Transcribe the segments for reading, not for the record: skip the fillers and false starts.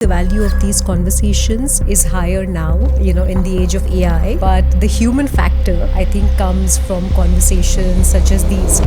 The value of these conversations is higher now, in the age of AI. But the human factor, I think, comes from conversations such as these.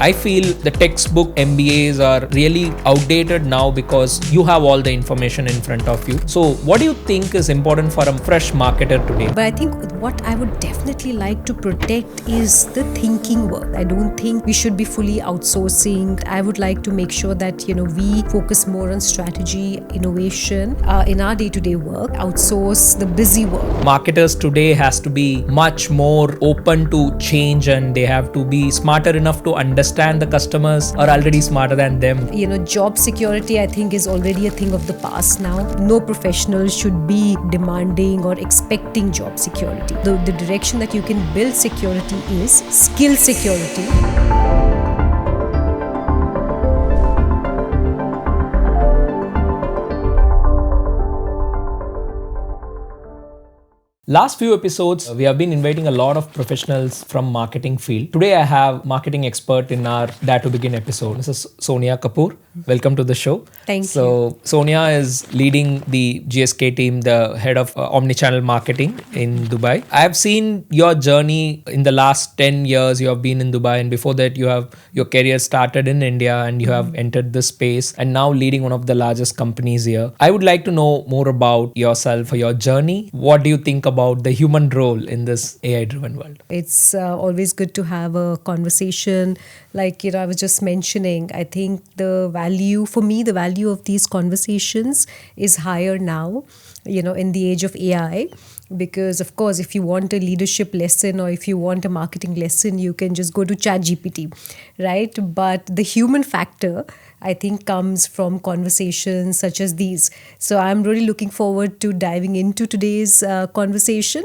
I feel the textbook MBAs are really outdated now because you have all the information in front of you. So what do you think is important for a fresh marketer today? But I think what I would definitely like to protect is the thinking work. I don't think we should be fully outsourcing. I would like to make sure that, we focus more on strategy, innovation in our day-to-day work, outsource the busy work. Marketers today has to be much more open to change, and they have to be smarter enough to understand the customers are already smarter than them. Job security, I think, is already a thing of the past now. No professional should be demanding or expecting job security. The direction that you can build security is skill security. Last few episodes, we have been inviting a lot of professionals from marketing field. Today, I have marketing expert in our Dare to Begin episode. This is Sonia Kapoor. Welcome to the show. Thank you. So, Sonia is leading the GSK team, the head of Omnichannel Marketing in Dubai. I have seen your journey in the last 10 years. You have been in Dubai, and before that, your career started in India, and you have entered this space, and now leading one of the largest companies here. I would like to know more about yourself or your journey. What do you think about the human role in this AI-driven world? It's always good to have a conversation. Like, I was just mentioning, I think the value of these conversations is higher now, in the age of AI. Because, of course, if you want a leadership lesson or if you want a marketing lesson, you can just go to ChatGPT, right? But the human factor, I think, comes from conversations such as these. So I'm really looking forward to diving into today's conversation.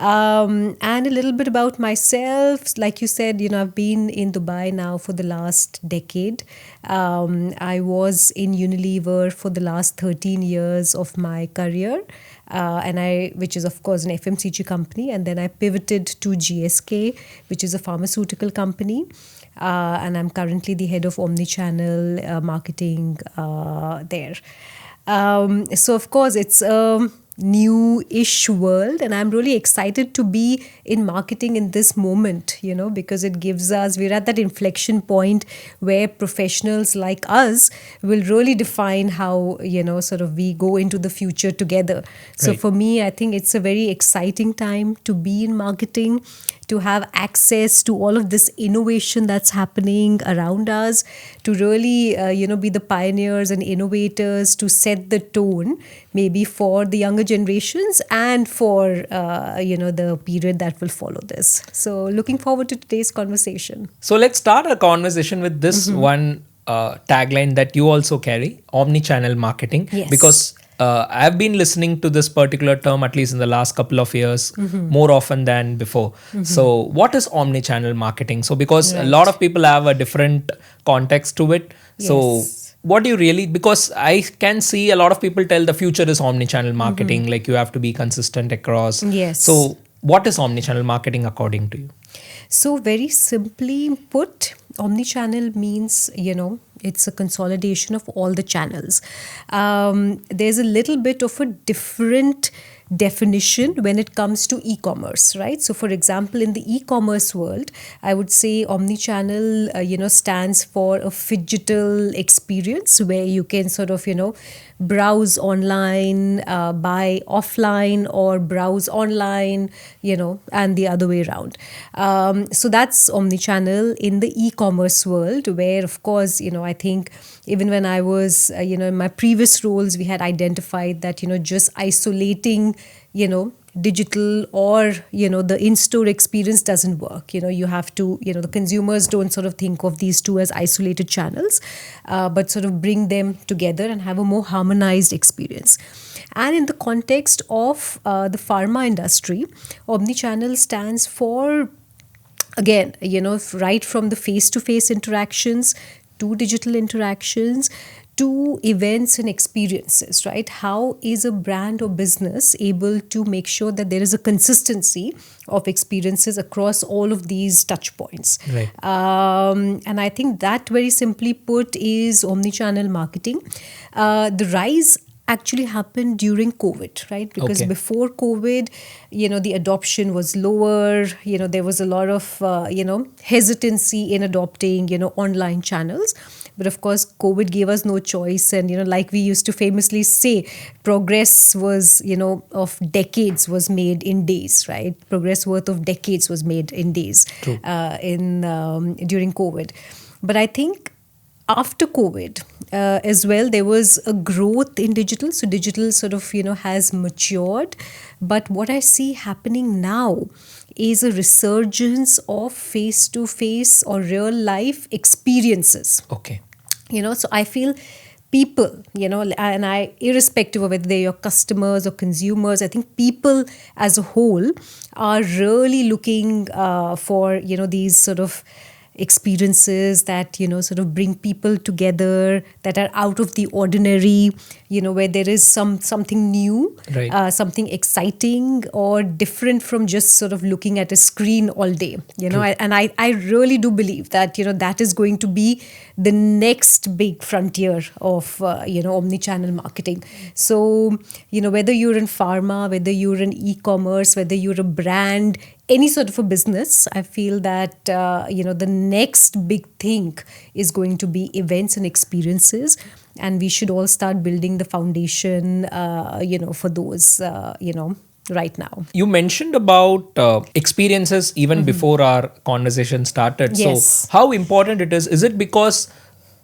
And a little bit about myself. Like you said, I've been in Dubai now for the last decade. I was in Unilever for the last 13 years of my career. Which is, of course, an FMCG company. And then I pivoted to GSK, which is a pharmaceutical company. And I'm currently the head of Omnichannel Marketing there. So, of course, it's a new-ish world, and I'm really excited to be in marketing in this moment, because it gives us, we're at that inflection point where professionals like us will really define how, sort of we go into the future together. So Right. For me, I think it's a very exciting time to be in marketing, to have access to all of this innovation that's happening around us, to really, be the pioneers and innovators, to set the tone, maybe for the younger generations and for, the period that will follow this. So looking forward to today's conversation. So let's start a conversation with this one tagline that you also carry, omni-channel marketing. Yes. Because I've been listening to this particular term, at least in the last couple of years, more often than before. So what is omni-channel marketing? So because a lot of people have a different context to it. So Yes. what do you really, because I can see a lot of people tell the future is omni-channel marketing, like you have to be consistent across. Yes. So what is omni-channel marketing according to you? So very simply put, omnichannel means, it's a consolidation of all the channels. There's a little bit of a different definition when it comes to e-commerce, right? So for example, in the e-commerce world, I would say omnichannel, stands for a phygital experience where you can sort of, browse online, buy offline, or browse online, and the other way around. So that's omnichannel in the e-commerce world, where, of course, I think even when I was, in my previous roles, we had identified that, just isolating, digital or, the in-store experience doesn't work. You have to, the consumers don't sort of think of these two as isolated channels, but sort of bring them together and have a more harmonized experience. And in the context of the pharma industry, omnichannel stands for, again, right from the face-to-face interactions to digital interactions, to events and experiences, right? How is a brand or business able to make sure that there is a consistency of experiences across all of these touch points? Right. And I think that, very simply put, is omnichannel marketing. The rise actually happened during COVID, right? Because Okay. before COVID, the adoption was lower. There was a lot of, hesitancy in adopting, online channels. But of course, COVID gave us no choice. And, like we used to famously say, progress was, of decades was made in days, right? Progress worth of decades was made in days True. during COVID. But I think after COVID as well, there was a growth in digital. So digital sort of, has matured. But what I see happening now is a resurgence of face-to-face or real-life experiences. Okay. So I feel people, and I, irrespective of whether they're your customers or consumers, I think people as a whole are really looking for, these sort of experiences that, sort of bring people together, that are out of the ordinary, where there is something new, Right. something exciting or different from just sort of looking at a screen all day. True. I really do believe that, that is going to be the next big frontier of, omnichannel marketing. So, whether you're in pharma, whether you're in e-commerce, whether you're a brand, any sort of a business, I feel that, the next big thing is going to be events and experiences. And we should all start building the foundation, for those, right now. You mentioned about experiences even before our conversation started. Yes. So, how important it is? Is it because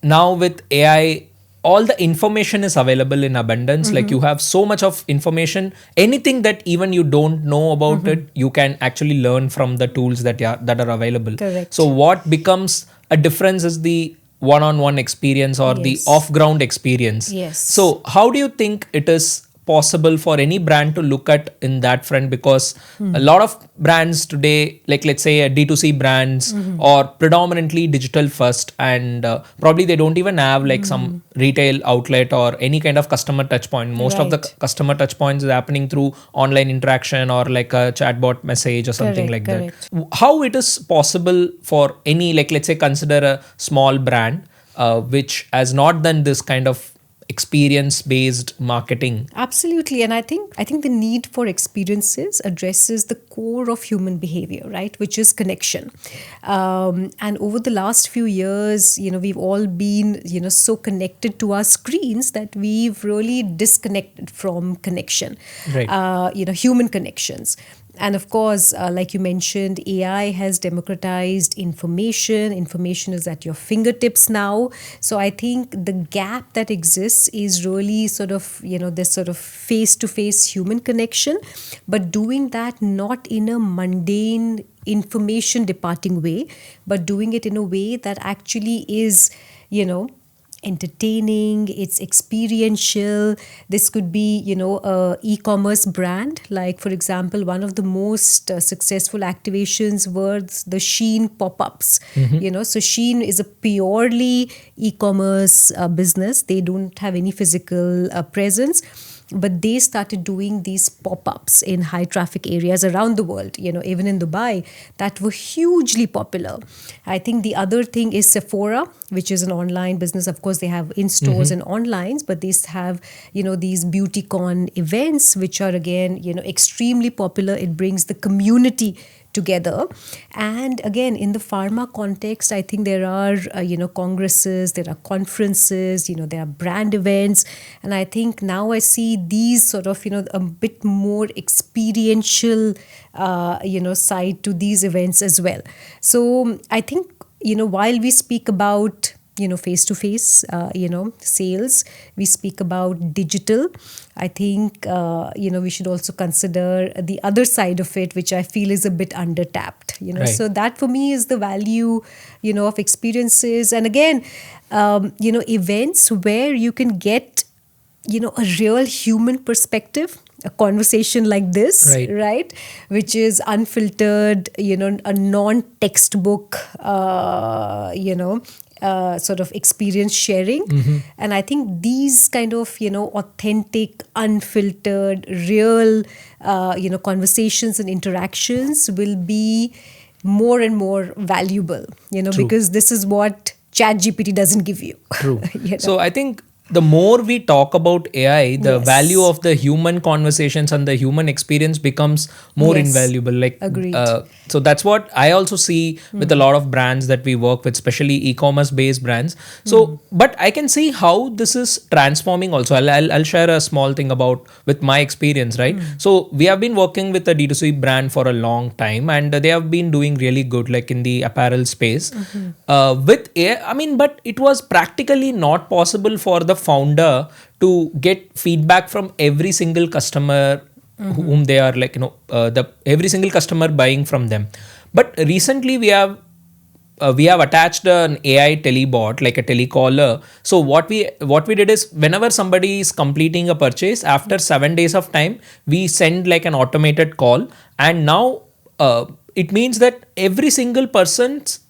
now with AI, all the information is available in abundance? Like you have so much of information, anything that even you don't know about it, you can actually learn from the tools that are available. Correct. So, what becomes a difference is the one-on-one experience or the Yes. off-ground experience. Yes. So, how do you think it is possible for any brand to look at in that front? Because a lot of brands today, like let's say D2C brands, or predominantly digital first, and probably they don't even have like some retail outlet or any kind of customer touch point. Most of the Right. customer touch points is happening through online interaction or like a chatbot message or something Correct, like correct. that. How it is possible for any, like let's say consider a small brand which has not done this kind of experience based marketing? Absolutely. And I think the need for experiences addresses the core of human behavior, right? Which is connection. And over the last few years, we've all been, so connected to our screens that we've really disconnected from connection, Right. Human connections. And of course, like you mentioned, AI has democratized information. Information is at your fingertips now. So I think the gap that exists is really sort of, this sort of face-to-face human connection, but doing that not in a mundane information departing way, but doing it in a way that actually is, entertaining, it's experiential. This could be, a e-commerce brand. Like, for example, one of the most successful activations was the Shein pop-ups. So Shein is a purely e-commerce business. They don't have any physical presence. But they started doing these pop-ups in high traffic areas around the world, even in Dubai, that were hugely popular. I think the other thing is Sephora, which is an online business. Of course, they have in-stores and onlines, but they have, these beauty con events, which are again, extremely popular. It brings the community together. And again, in the pharma context, I think there are, congresses, there are conferences, there are brand events. And I think now I see these sort of, a bit more experiential, side to these events as well. So I think, while we speak about, face-to-face, sales, we speak about digital. I think, we should also consider the other side of it, which I feel is a bit undertapped, Right. So that for me is the value, of experiences. And again, events where you can get, a real human perspective, a conversation like this, Right. which is unfiltered, a non-textbook, sort of experience sharing. And I think these kind of, authentic, unfiltered, real, conversations and interactions will be more and more valuable, True. because this is what ChatGPT doesn't give you. True. You know? So I think the more we talk about AI, the Yes. value of the human conversations and the human experience becomes more Yes. invaluable. Like, Agreed. so that's what I also see with a lot of brands that we work with, especially e-commerce based brands. So, but I can see how this is transforming. Also, I'll share a small thing about with my experience. Right. So we have been working with a D2C brand for a long time, and they have been doing really good, like in the apparel space. With AI, I mean, but it was practically not possible for the founder to get feedback from every single customer whom they are, like, the every single customer buying from them. But recently we have attached an AI telebot, like a telecaller. So what we did is, whenever somebody is completing a purchase, after 7 days of time, we send like an automated call, and now it means that every single person's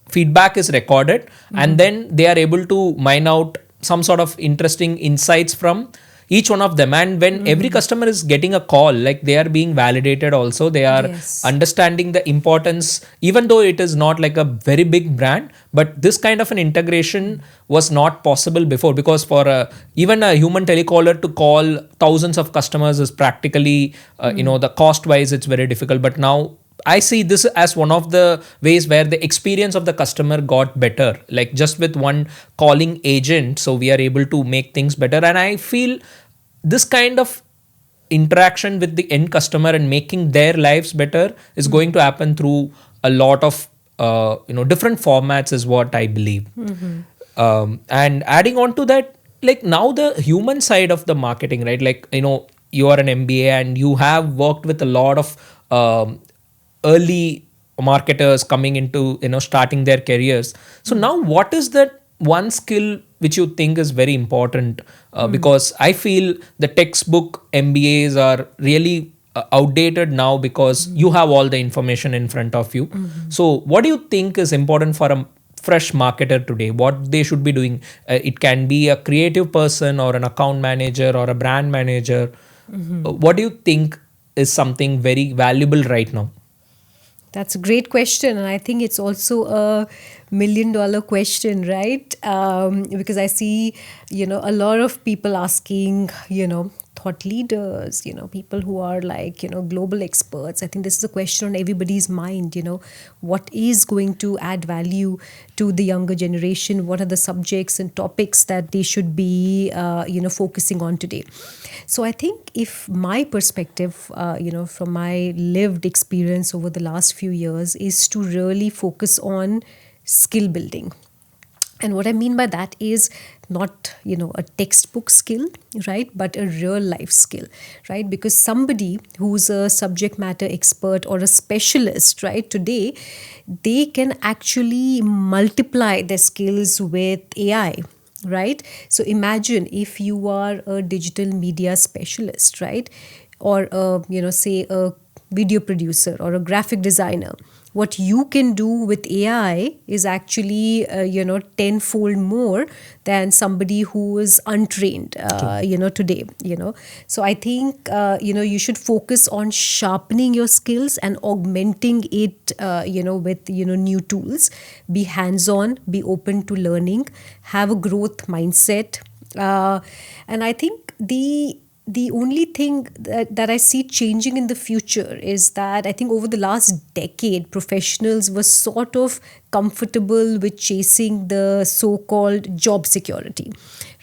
feedback is recorded, and then they are able to mine out some sort of interesting insights from each one of them. And when every customer is getting a call, like, they are being validated also, they are Yes. understanding the importance, even though it is not like a very big brand, but this kind of an integration was not possible before, because for even a human telecaller to call thousands of customers is practically the cost wise it's very difficult. But now I see this as one of the ways where the experience of the customer got better, like just with one calling agent. So we are able to make things better. And I feel this kind of interaction with the end customer and making their lives better is going to happen through a lot of different formats, is what I believe. And adding on to that, like, now the human side of the marketing, right? Like, you are an MBA and you have worked with a lot of early marketers coming into starting their careers. So now, what is that one skill which you think is very important? Because I feel the textbook MBAs are really outdated now, because you have all the information in front of you. So what do you think is important for a fresh marketer today? What they should be doing? It can be a creative person or an account manager or a brand manager. What do you think is something very valuable right now? That's a great question. And I think it's also a $1 million question, right? Because I see, a lot of people asking, thought leaders, people who are like, global experts. I think this is a question on everybody's mind, what is going to add value to the younger generation? What are the subjects and topics that they should be, focusing on today? So I think, if my perspective, from my lived experience over the last few years, is to really focus on skill building. And what I mean by that is not, a textbook skill, right? But a real life skill, right? Because somebody who's a subject matter expert or a specialist, right, today, they can actually multiply their skills with AI. Right? So imagine if you are a digital media specialist, right? Or, say a video producer or a graphic designer. What you can do with AI is actually, tenfold more than somebody who is untrained, today, So I think, you should focus on sharpening your skills and augmenting it, with, new tools. Be hands-on, be open to learning, have a growth mindset. And I think the only thing that I see changing in the future is that I think over the last decade, professionals were sort of comfortable with chasing the so-called job security,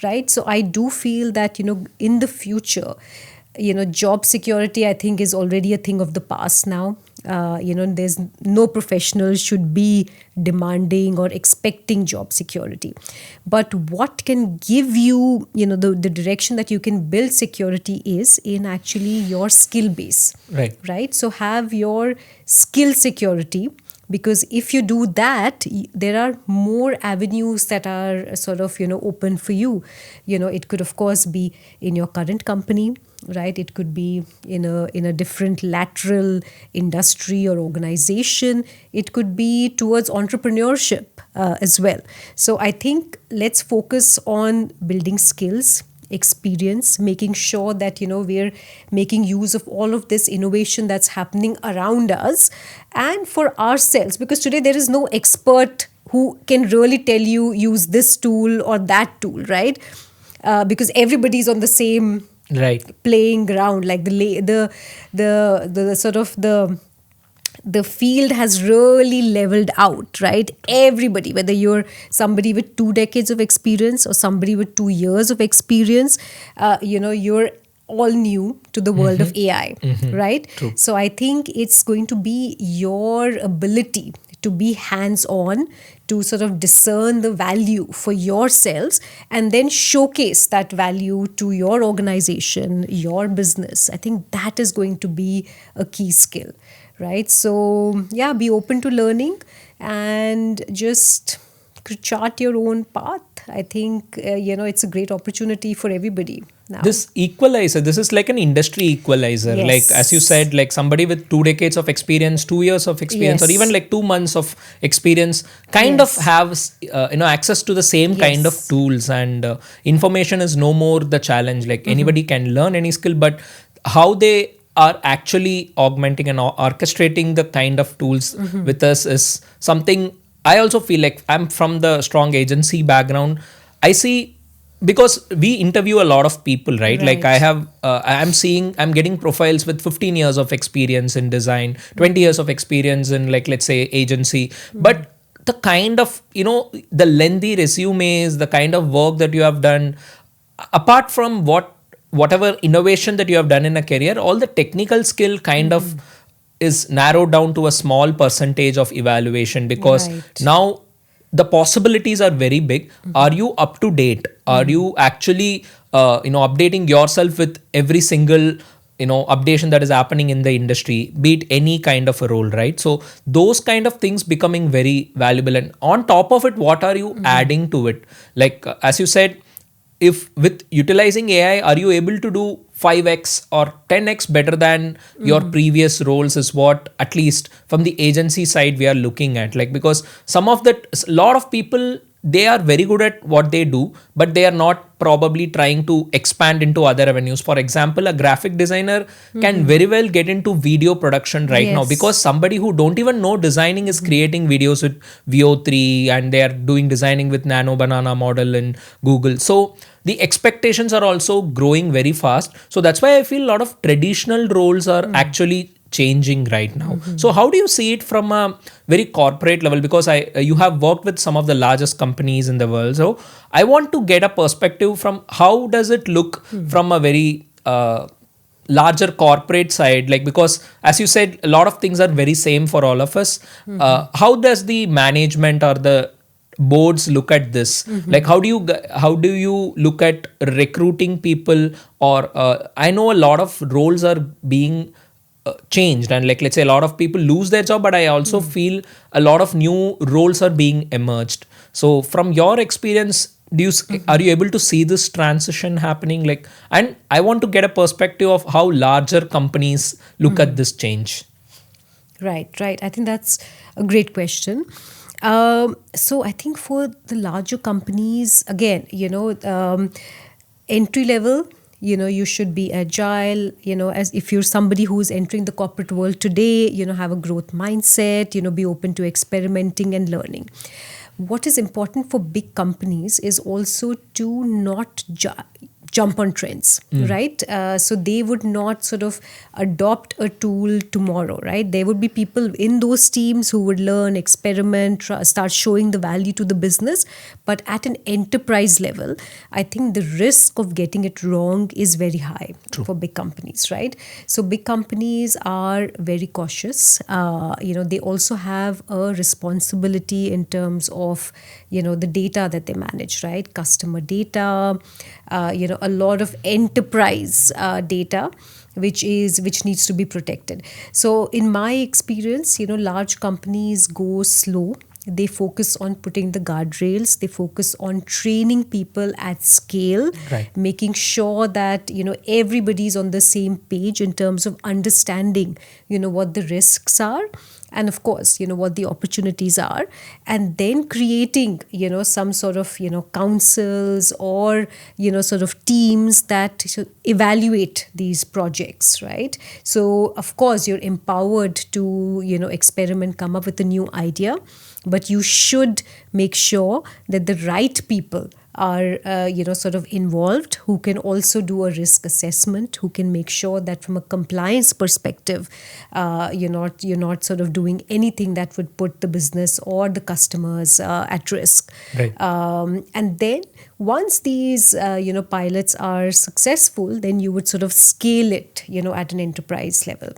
right? So I do feel that, in the future, job security, I think, is already a thing of the past now. There's no professional should be demanding or expecting job security. But what can give you, the direction that you can build security is in actually your skill base. Right. Right? So have your skill security, because if you do that, there are more avenues that are sort of, open for you. It could of course be in your current company, right? It could be in a different lateral industry or organization. It could be towards entrepreneurship as well. So I think let's focus on building skills, experience, making sure that we're making use of all of this innovation that's happening around us and for ourselves, because today there is no expert who can really tell you use this tool or that tool, right? Because everybody's on the same Right. playing ground, like the sort of the field has really leveled out, right? Everybody, whether you're somebody with 2 decades of experience or somebody with 2 years of experience, you're all new to the world of AI, right? True. So I think it's going to be your ability to be hands-on, to sort of discern the value for yourselves and then showcase that value to your organization, your business. I think that is going to be a key skill, right? So yeah, be open to learning and just chart your own path. I think it's a great opportunity for everybody now. This equalizer, this is like an industry equalizer. Yes. Like, as you said, like somebody with 2 decades of experience, 2 years of experience, or Yes. even like 2 months of experience kind Yes. of have access to the same kind of Yes. tools, and information is no more the challenge. Like anybody can learn any skill, but how they are actually augmenting and orchestrating the kind of tools with us is something. I also feel like, I'm from the strong agency background. I see, because we interview a lot of people, right? Like Right. I'm getting profiles with 15 years of experience in design, 20 years of experience in, like, let's say, agency. But the kind of, the lengthy resumes, the kind of work that you have done, apart from whatever innovation that you have done in a career, all the technical skill kind of is narrowed down to a small percentage of evaluation, because Right. now the possibilities are very big. Are you up to date? Are you actually updating yourself with every single updation that is happening in the industry, be it any kind of a role, right? So those kind of things becoming very valuable, and on top of it, what are you adding to it? Like, as you said, if with utilizing AI, are you able to do 5x or 10x better than your previous roles, is what, at least from the agency side, we are looking at. Like, because some of that, a lot of people, they are very good at what they do, but they are not probably trying to expand into other avenues. For example, a graphic designer can very well get into video production right now, Yes. because somebody who don't even know designing is creating videos with VO3, and they are doing designing with Nano Banana model in Google. So the expectations are also growing very fast. So that's why I feel a lot of traditional roles are actually changing right now. So how do you see it from a very corporate level? Because you have worked with some of the largest companies in the world. So I want to get a perspective from how does it look from a very larger corporate side, like, because as you said, a lot of things are very same for all of us. How does the management or the boards look at this? Like, how do you look at recruiting people? Or I know a lot of roles are being changed, and, like, let's say, a lot of people lose their job, but I also feel a lot of new roles are being emerged. So from your experience, are you able to see this transition happening? Like, and I want to get a perspective of how larger companies look at this change. Right. I think that's a great question. So I think for the larger companies, again, entry level, you should be agile, as if you're somebody who's entering the corporate world today, have a growth mindset, be open to experimenting and learning. What is important for big companies is also to not jump on trends, right? So they would not sort of adopt a tool tomorrow, right? There would be people in those teams who would learn, experiment, start showing the value to the business. But at an enterprise level, I think the risk of getting it wrong is very high for big companies, right? So big companies are very cautious. They also have a responsibility in terms of, the data that they manage, right? Customer data, a lot of enterprise data which needs to be protected. So in my experience, large companies go slow. They focus on putting the guardrails. They focus on training people at scale, Right. making sure that everybody's on the same page in terms of understanding what the risks are, and of course what the opportunities are, and then creating some sort of councils or sort of teams that should evaluate these projects, right? So of course you're empowered to experiment, come up with a new idea, but you should make sure that the right people are sort of involved, who can also do a risk assessment, who can make sure that from a compliance perspective you're not sort of doing anything that would put the business or the customers at risk. Right. And then once these pilots are successful, then you would sort of scale it at an enterprise level.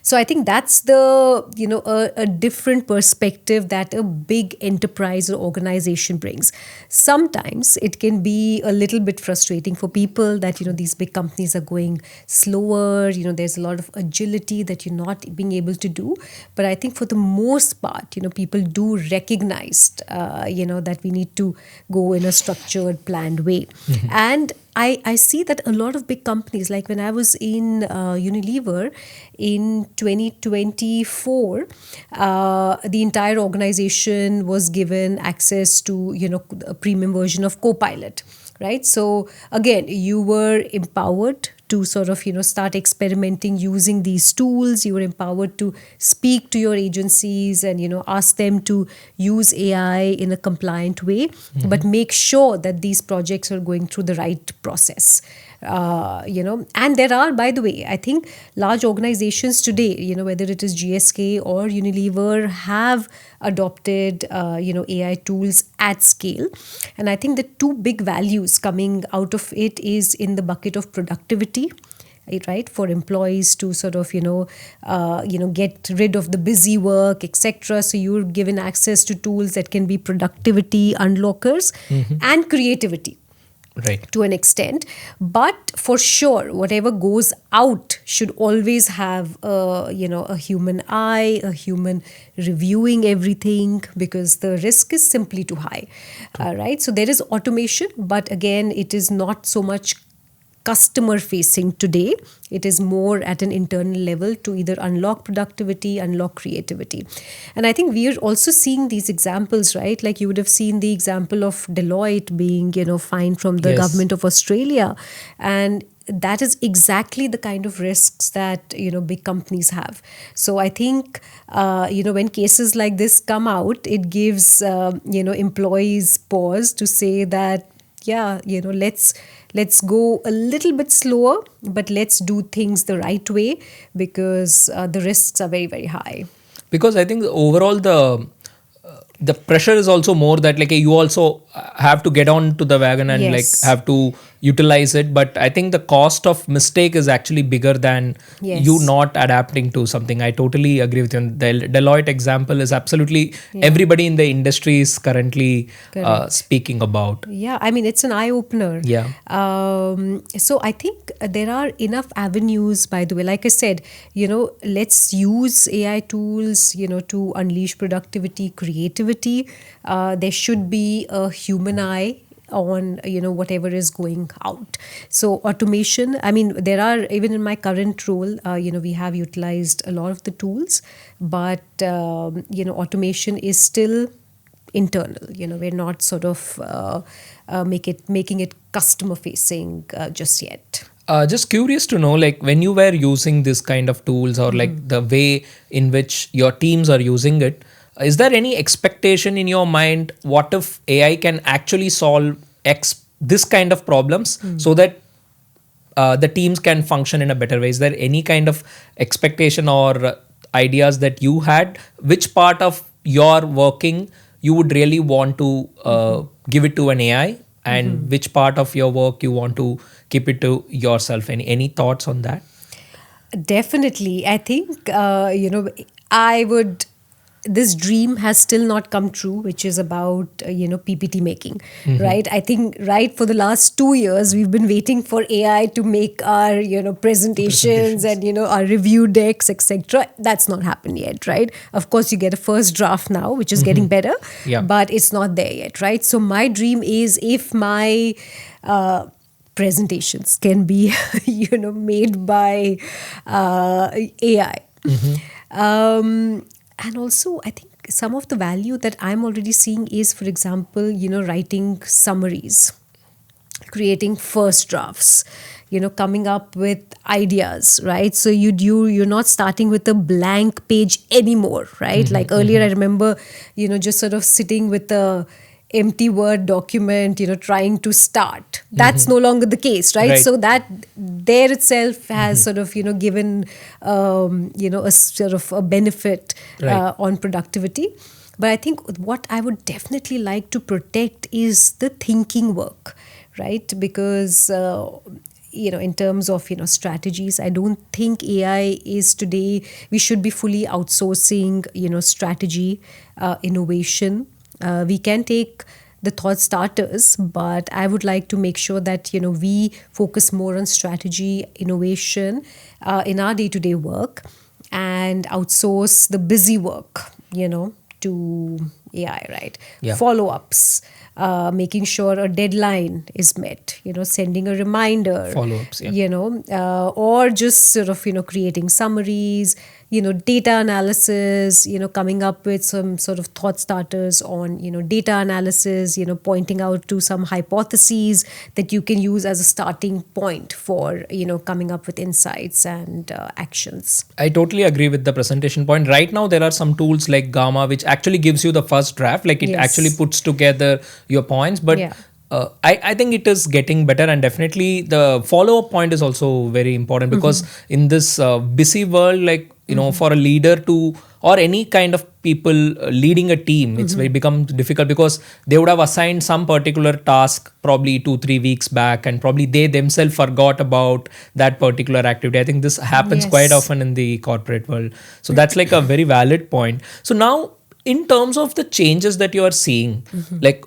So I think that's a different perspective that a big enterprise or organization brings. Sometimes it can be a little bit frustrating for people that these big companies are going slower. There's a lot of agility that you're not being able to do. But I think for the most part, people do recognize that we need to go in a structured, planned way. And I see that a lot of big companies, like when I was in Unilever in 2024, the entire organization was given access to a premium version of Copilot, right? So again, you were empowered to sort of start experimenting using these tools. You were empowered to speak to your agencies and ask them to use AI in a compliant way, but make sure that these projects are going through the right process. And there are, by the way, I think large organizations today, whether it is GSK or Unilever, have adopted AI tools at scale. And I think the two big values coming out of it is in the bucket of productivity, right, for employees to sort of get rid of the busy work, etc. So you're given access to tools that can be productivity unlockers and creativity. Right. To an extent, but for sure whatever goes out should always have a human eye, a human reviewing everything, because the risk is simply too high. Right, so there is automation, but again it is not so much customer facing today. It is more at an internal level to either unlock productivity, unlock creativity. And I think we are also seeing these examples, right? Like you would have seen the example of Deloitte being fined from the Yes. government of Australia, and that is exactly the kind of risks that big companies have. So I think when cases like this come out, it gives employees pause to say that let's go a little bit slower, but let's do things the right way, because the risks are very, very high. Because I think overall the pressure is also more that like you also have to get on to the wagon and Yes. like have to utilize it, but I think the cost of mistake is actually bigger than Yes. you not adapting to something. I totally agree with you. The Deloitte example is absolutely everybody in the industry is currently Correct. speaking about. Yeah, I mean, it's an eye-opener. Yeah. So I think there are enough avenues, by the way. Like I said, let's use AI tools, to unleash productivity, creativity. There should be a human eye on whatever is going out. So automation, I mean, there are, even in my current role, we have utilized a lot of the tools, but automation is still internal. We're not sort of making it customer facing just yet. Just curious to know, like when you were using this kind of tools or like the way in which your teams are using it, is there any expectation in your mind? What if AI can actually solve this kind of problems so that the teams can function in a better way? Is there any kind of expectation or ideas that you had? Which part of your working you would really want to give it to an AI, and which part of your work you want to keep it to yourself? Any thoughts on that? Definitely. I think, I would this dream has still not come true, which is about PPT making, right? I think right for the last 2 years we've been waiting for AI to make our presentations and our review decks, etc. That's not happened yet, right? Of course, you get a first draft now, which is getting better, Yeah. but it's not there yet, right? So my dream is, if my presentations can be made by AI. And also, I think some of the value that I'm already seeing is, for example, writing summaries, creating first drafts, coming up with ideas, right? So you're not starting with a blank page anymore, right? Like earlier, I remember, just sort of sitting with a empty Word document, trying to start. That's no longer the case, right? Right. So that there itself has sort of, given, a sort of a benefit Right. on productivity. But I think what I would definitely like to protect is the thinking work, right? Because, in terms of, strategies, I don't think AI is today, we should be fully outsourcing, strategy, innovation. We can take the thought starters, but I would like to make sure that we focus more on strategy, innovation in our day-to-day work, and outsource the busy work, to AI, right? Yeah. Follow-ups, making sure a deadline is met, sending a reminder, Follow-ups, yeah. or just sort of, creating summaries, data analysis, coming up with some sort of thought starters on, data analysis, pointing out to some hypotheses that you can use as a starting point for, coming up with insights and actions. I totally agree with the presentation point. Right now, there are some tools like Gamma, which actually gives you the first draft, like it Yes. actually puts together your points. But Yeah. I think it is getting better, and definitely the follow-up point is also very important, because in this busy world, like, for a leader to, or any kind of people leading a team, it's very become difficult, because they would have assigned some particular task probably 2-3 weeks back, and probably they themselves forgot about that particular activity. I think this happens Yes. quite often in the corporate world. So that's like a very valid point. So now, in terms of the changes that you are seeing, like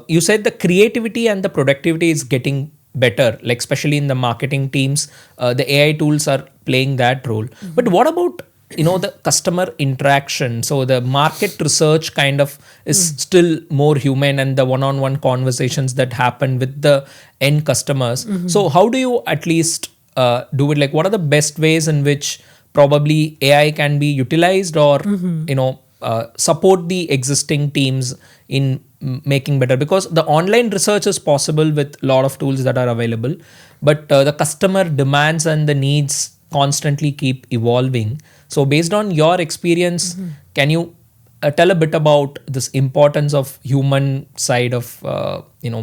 you said, the creativity and the productivity is getting better, like especially in the marketing teams, the AI tools are playing that role. But what about the customer interaction? So the market research kind of is still more human, and the one-on-one conversations that happen with the end customers. So how do you at least do it? Like, what are the best ways in which probably AI can be utilized, or support the existing teams in making better? Because the online research is possible with a lot of tools that are available, but the customer demands and the needs constantly keep evolving. So based on your experience, can you tell a bit about this importance of human side of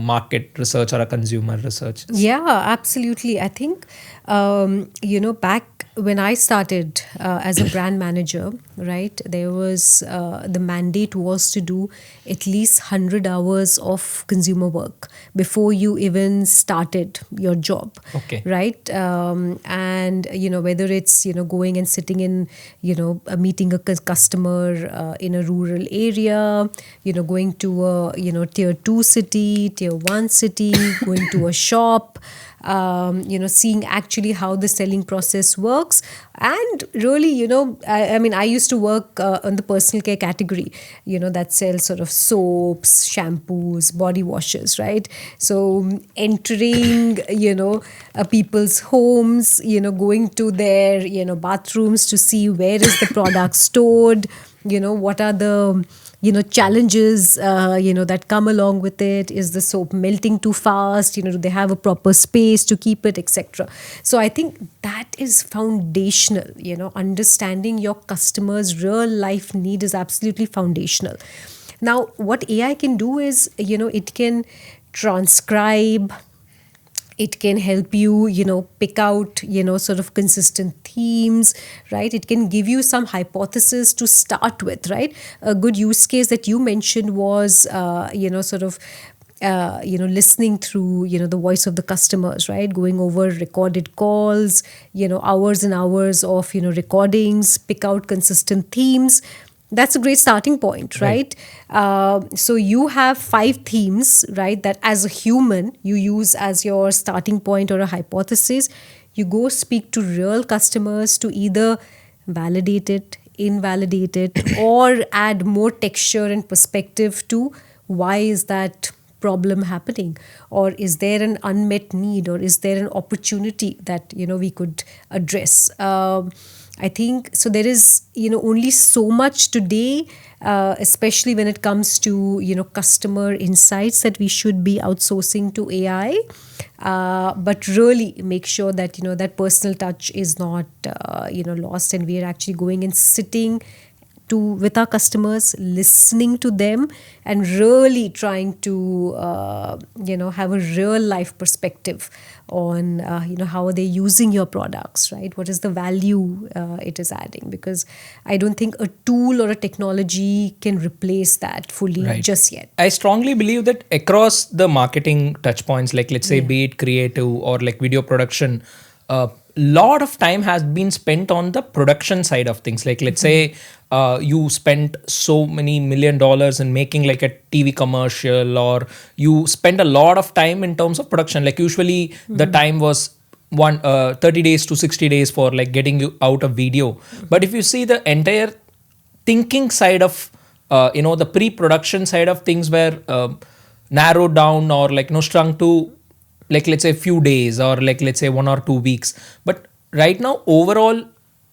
market research or a consumer research? Yeah, absolutely. I think, back when I started as a brand manager, right, there was the mandate was to do at least 100 hours of consumer work before you even started your job. Okay. Right. And, whether it's, going and sitting in, meeting a customer in a rural area, going to a, tier 2 city, tier 1 city, going to a shop, seeing actually how the selling process works. And really, I mean, I used to work on the personal care category, that sells sort of soaps, shampoos, body washes, right? So entering, people's homes, going to their, bathrooms to see where is the product stored, what are the challenges that come along with it. Is the soap melting too fast? Do they have a proper space to keep it, etc.? So I think that is foundational. Understanding your customer's real life need is absolutely foundational. Now, what AI can do is, it can transcribe, it can help you, pick out, sort of consistent themes, right? It can give you some hypothesis to start with, right? A good use case that you mentioned was, sort of, listening through, the voice of the customers, right? Going over recorded calls, hours and hours of, recordings, pick out consistent themes. That's a great starting point, right? So you have 5 themes, right, that as a human you use as your starting point or a hypothesis. You go speak to real customers to either validate it, invalidate it, or add more texture and perspective to why is that problem happening, or is there an unmet need, or is there an opportunity that we could address. I think so. There is only so much today, especially when it comes to customer insights, that we should be outsourcing to AI. But really make sure that that personal touch is not lost, and we are actually going and sitting with our customers, listening to them, and really trying to have a real life perspective on how are they using your products, right? What is the value it is adding? Because I don't think a tool or a technology can replace that fully just yet. I strongly believe that across the marketing touch points, like let's say be it creative or like video production, a lot of time has been spent on the production side of things. Like let's say you spent so many $1 million in making like a TV commercial, or you spend a lot of time in terms of production. Like usually the time was 30 days to 60 days for like getting you out a video. But if you see the entire thinking side of the pre-production side of things were narrowed down, or like shrunk to like let's say a few days, or like let's say 1 or 2 weeks. But right now overall,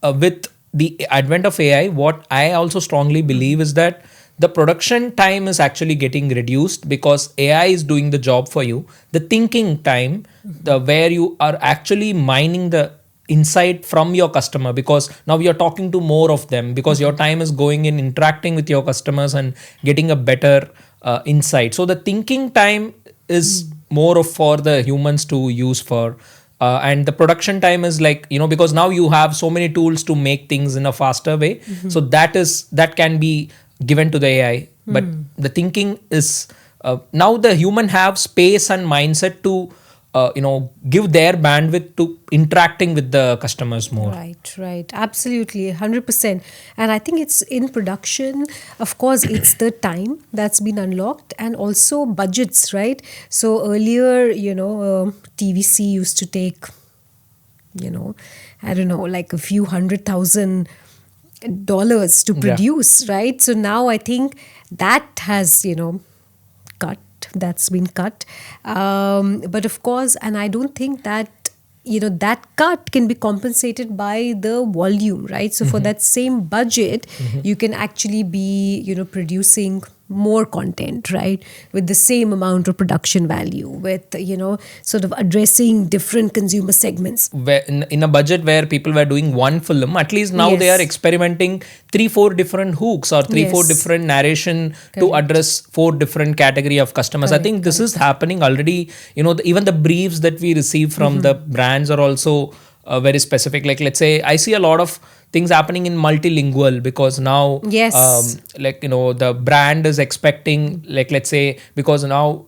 with the advent of AI, what I also strongly believe is that the production time is actually getting reduced, because AI is doing the job for you. The thinking time, the where you are actually mining the insight from your customer, because now you're talking to more of them, because your time is going in interacting with your customers and getting a better insight. So the thinking time is more of for the humans to use for, and the production time is like because now you have so many tools to make things in a faster way. So that can be given to the AI. But the thinking is now the human have space and mindset to give their bandwidth to interacting with the customers more. Right. Absolutely, 100%. And I think it's in production, of course, it's the time that's been unlocked, and also budgets, right? So earlier, TVC used to take, I don't know, like a few $100,000 to produce, right? So now I think that has, that's been cut. But of course, and I don't think that that cut can be compensated by the volume, right? So for that same budget, you can actually be producing more content, right, with the same amount of production value, with sort of addressing different consumer segments. Where in a budget where people were doing one film, at least now they are experimenting 3-4 different hooks, or 3-4 different narration to address 4 different category of customers. I think this is happening already. Even the briefs that we receive from the brands are also very specific. Like let's say I see a lot of things happening in multilingual, because now the brand is expecting, like let's say, because now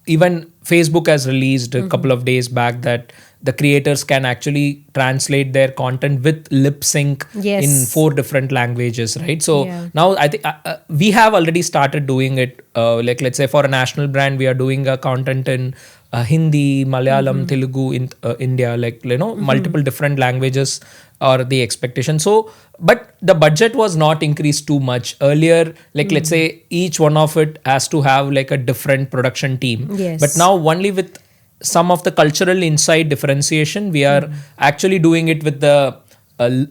even Facebook has released a couple of days back that the creators can actually translate their content with lip sync in 4 different languages, right? So now I think we have already started doing it. Like let's say for a national brand, we are doing a content in Hindi, Malayalam, Telugu in India, like multiple different languages are the expectation. So, but the budget was not increased too much earlier. Like let's say each one of it has to have like a different production team. But now only with some of the cultural insight differentiation, we are actually doing it with the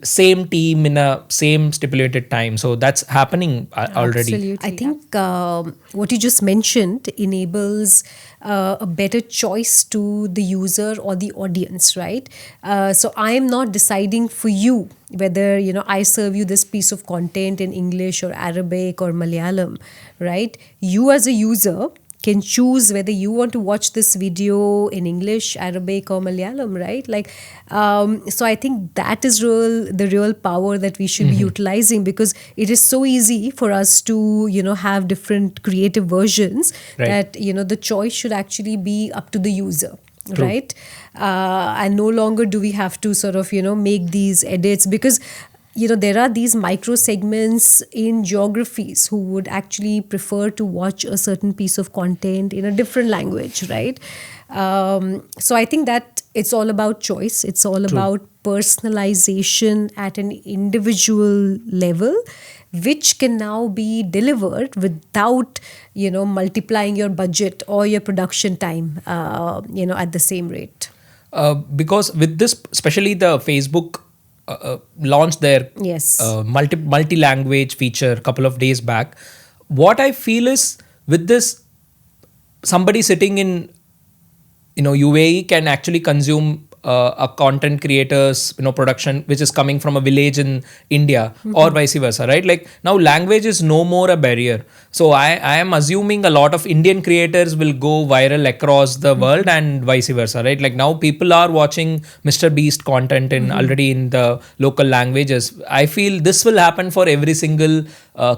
same team in a same stipulated time. So that's happening already. Absolutely. I think what you just mentioned enables a better choice to the user or the audience, right? So I am not deciding for you whether I serve you this piece of content in English or Arabic or Malayalam, right? You as a user can choose whether you want to watch this video in English, Arabic, or Malayalam, right? Like, so I think that is the real power that we should be utilizing, because it is so easy for us to, have different creative versions that, the choice should actually be up to the user. True. Right? And no longer do we have to sort of, make these edits, because there are these micro segments in geographies who would actually prefer to watch a certain piece of content in a different language, right? So I think that it's all about choice. It's all about personalization at an individual level, which can now be delivered without, multiplying your budget or your production time, at the same rate. Because with this, especially the Facebook launched their Yes. multi language feature a couple of days back. What I feel is with this, somebody sitting in UAE can actually consume a content creators production which is coming from a village in India, or vice versa, right? Like now language is no more a barrier. So I am assuming a lot of Indian creators will go viral across the world and vice versa, right? Like now people are watching Mr. Beast content in already in the local languages. I feel this will happen for every single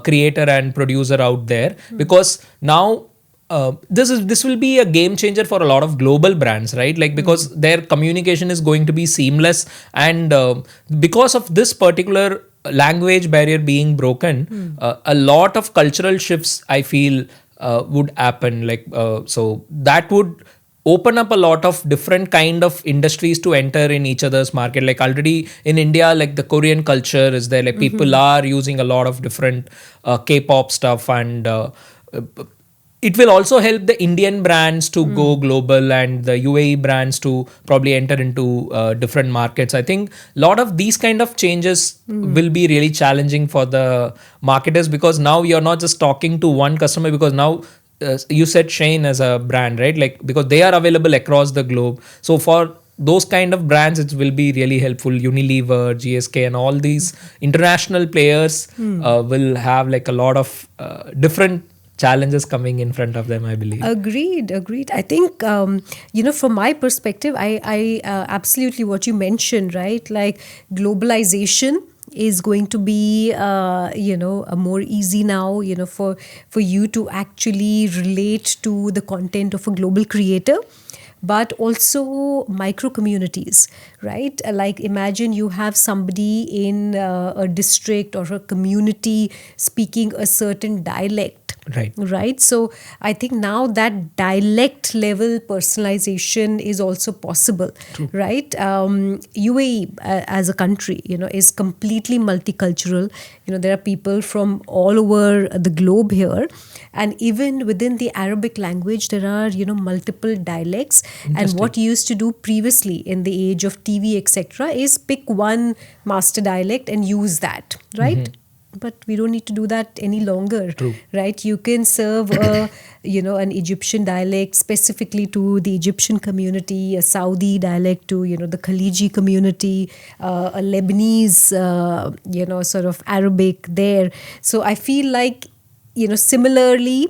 creator and producer out there, because now this will be a game changer for a lot of global brands, right? Like because their communication is going to be seamless, and because of this particular language barrier being broken, a lot of cultural shifts I feel would happen. Like so that would open up a lot of different kind of industries to enter in each other's market. Like already in India, like the Korean culture is there, like people are using a lot of different K-pop stuff, and it will also help the Indian brands to go global and the UAE brands to probably enter into different markets. I think a lot of these kind of changes will be really challenging for the marketers, because now you're not just talking to one customer, because now you said Shein as a brand, right? Like because they are available across the globe. So for those kind of brands, it will be really helpful. Unilever, GSK, and all these international players will have like a lot of different challenges coming in front of them, I believe. Agreed. I think, from my perspective, I absolutely what you mentioned, right? Like globalization is going to be, a more easy now, for you to actually relate to the content of a global creator, but also micro communities, right? Like imagine you have somebody in a district or a community speaking a certain dialect. Right. So I think now that dialect level personalization is also possible. True. Right. UAE as a country, is completely multicultural. There are people from all over the globe here. And even within the Arabic language, there are, multiple dialects. And what you used to do previously in the age of TV, etc., is pick one master dialect and use that, right? But we don't need to do that any longer. True. Right? You can serve an Egyptian dialect specifically to the Egyptian community, a Saudi dialect to the Khaliji community, a Lebanese sort of Arabic there. So I feel like similarly,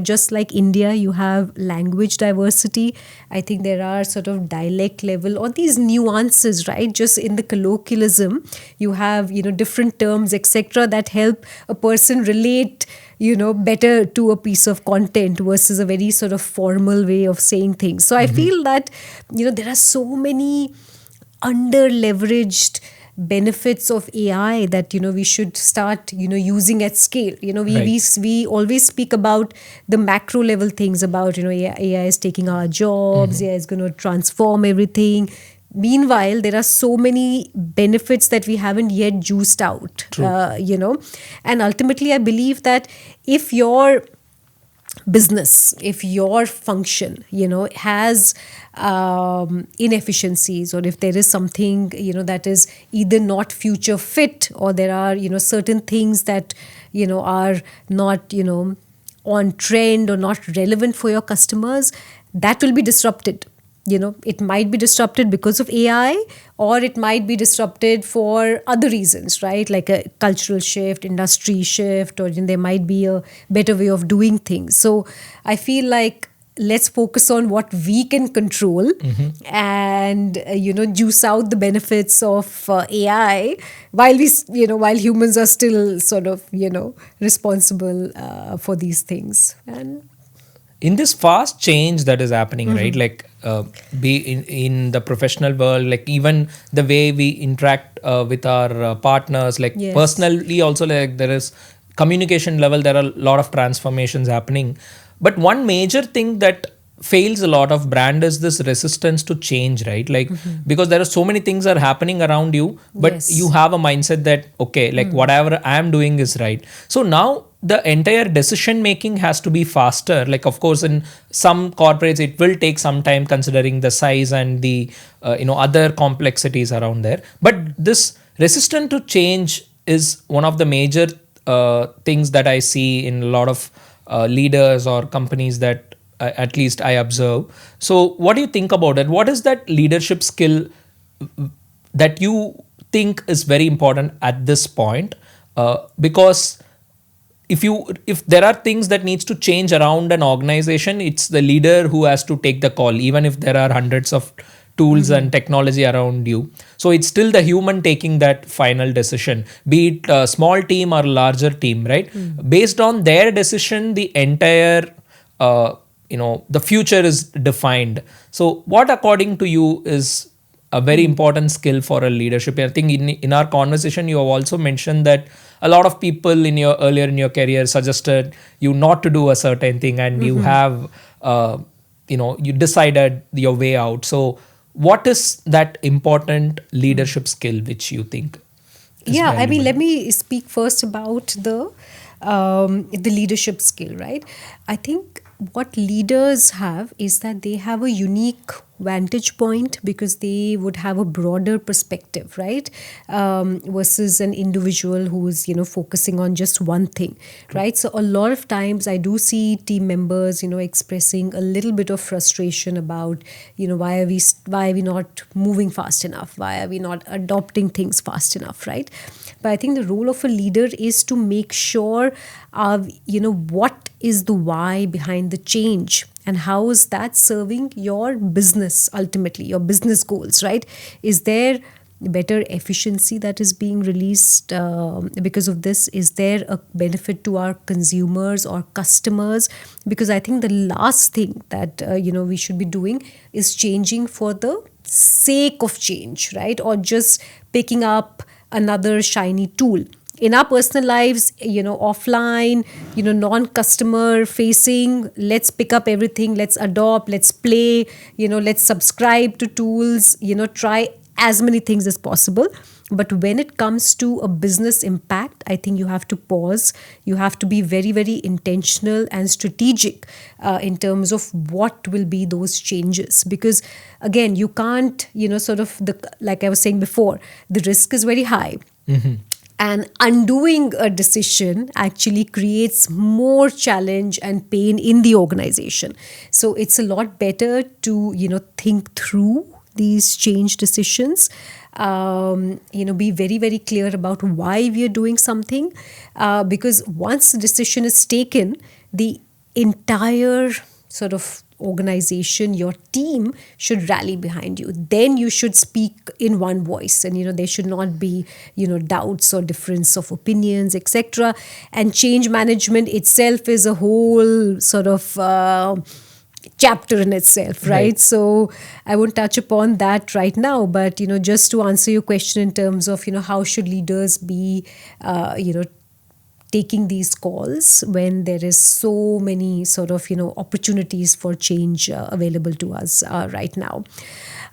just like India, you have language diversity. I think there are sort of dialect level or these nuances, right? Just in the colloquialism, you have, different terms, etc., that help a person relate, better to a piece of content versus a very sort of formal way of saying things. So I feel that, there are so many under leveraged benefits of AI that we should start using at scale. We always speak about the macro level things about AI is taking our jobs, AI is going to transform everything. Meanwhile, there are so many benefits that we haven't yet juiced out. And ultimately I believe that if your business, if your function has inefficiencies, or if there is something that is either not future fit, or there are certain things that are not on trend or not relevant for your customers, that will be disrupted. It might be disrupted because of AI, or it might be disrupted for other reasons, right? Like a cultural shift, industry shift, or there might be a better way of doing things. So I feel like let's focus on what we can control and juice out the benefits of AI while while humans are still sort of responsible for these things. And in this fast change that is happening, right? Like be in the professional world, like even the way we interact with our partners, like Yes. personally also, like there is communication level, there are a lot of transformations happening. But one major thing that fails a lot of brand is this resistance to change, right? Like because there are so many things are happening around you, but Yes. you have a mindset that okay, like whatever I am doing is right. So now the entire decision making has to be faster. Like of course in some corporates it will take some time considering the size and the other complexities around there, but this resistance to change is one of the major things that I see in a lot of leaders or companies that at least I observe. So what do you think about it? What is that leadership skill that you think is very important at this point? Because if there are things that needs to change around an organization, it's the leader who has to take the call, even if there are hundreds of tools and technology around you. So it's still the human taking that final decision, be it a small team or larger team, right? Based on their decision, the entire the future is defined. So what according to you is a very important skill for a leadership? I think in our conversation you have also mentioned that a lot of people in your earlier in your career suggested you not to do a certain thing, and you have you decided your way out. So what is that important leadership skill which you think is Yeah, I mean, valuable? let me speak first about the leadership skill, right? I think what leaders have is that they have a unique vantage point because they would have a broader perspective, right? Versus an individual who is, focusing on just one thing, right? So a lot of times I do see team members, expressing a little bit of frustration about, why are we not moving fast enough? Why are we not adopting things fast enough, right? But I think the role of a leader is to make sure, what is the why behind the change, and how is that serving your business, ultimately your business goals, right? Is there better efficiency that is being released because of this? Is there a benefit to our consumers or customers? Because I think the last thing that we should be doing is changing for the sake of change, right? Or just picking up another shiny tool in our personal lives, offline, non-customer facing. Let's pick up everything, let's adopt, let's play, let's subscribe to tools, try as many things as possible. But when it comes to a business impact, I think you have to pause. You have to be very, very intentional and strategic in terms of what will be those changes. Because again, you can't, like I was saying before, the risk is very high. And undoing a decision actually creates more challenge and pain in the organization. So it's a lot better to, think through these change decisions, be very, very clear about why we are doing something. Because once the decision is taken, the entire sort of organization, your team should rally behind you. Then you should speak in one voice, and there should not be doubts or difference of opinions, etc. And change management itself is a whole sort of chapter in itself, right? So I won't touch upon that right now, but just to answer your question in terms of how should leaders be taking these calls when there is so many sort of opportunities for change available to us right now.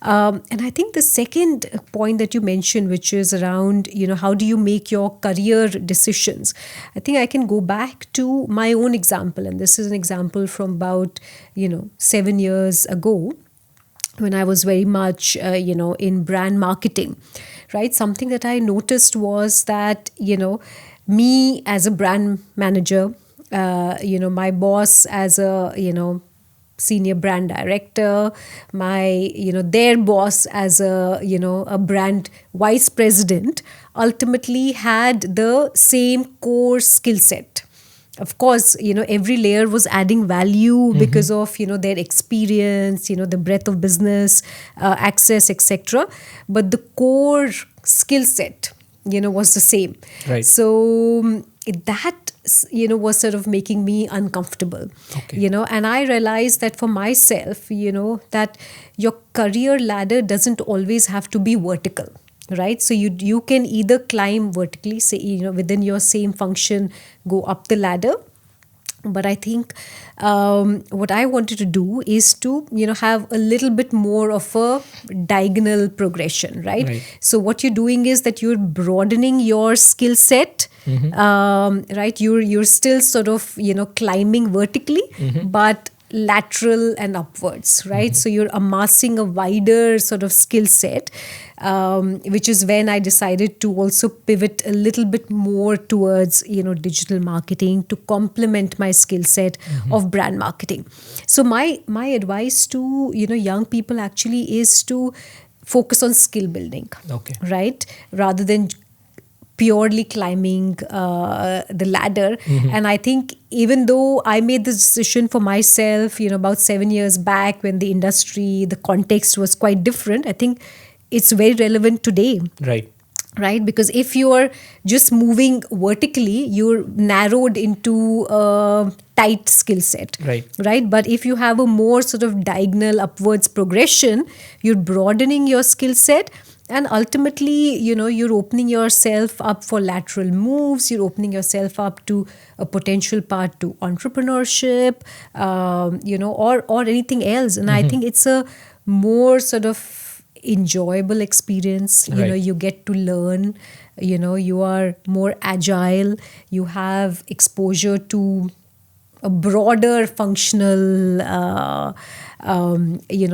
And I think the second point that you mentioned, which is around how do you make your career decisions, I think I can go back to my own example, and this is an example from about 7 years ago, when I was very much in brand marketing, right? Something that I noticed was that me as a brand manager, my boss as a senior brand director, my their boss as a brand vice president, ultimately had the same core skill set. Of course, every layer was adding value because of their experience, the breadth of business access, etc. But the core skill set was the same. Right. So that was sort of making me uncomfortable. Okay. And I realized that for myself, that your career ladder doesn't always have to be vertical, right? So you can either climb vertically, say, within your same function, go up the ladder. But I think what I wanted to do is to have a little bit more of a diagonal progression, right? Right. So what you're doing is that you're broadening your skill set, right? You're still sort of climbing vertically, but lateral and upwards, right? So you're amassing a wider sort of skill set, which is when I decided to also pivot a little bit more towards digital marketing to complement my skill set of brand marketing. So my advice to young people actually is to focus on skill building, Okay. right, rather than purely climbing the ladder. And I think even though I made this decision for myself, about 7 years back, when the industry, the context was quite different, I think it's very relevant today. Right, because if you're just moving vertically, you're narrowed into a tight skill set. Right, but if you have a more sort of diagonal upwards progression, you're broadening your skill set, and ultimately you're opening yourself up for lateral moves. You're opening yourself up to a potential path to entrepreneurship, or anything else. And I think it's a more sort of enjoyable experience. You get to learn, you are more agile, you have exposure to a broader functional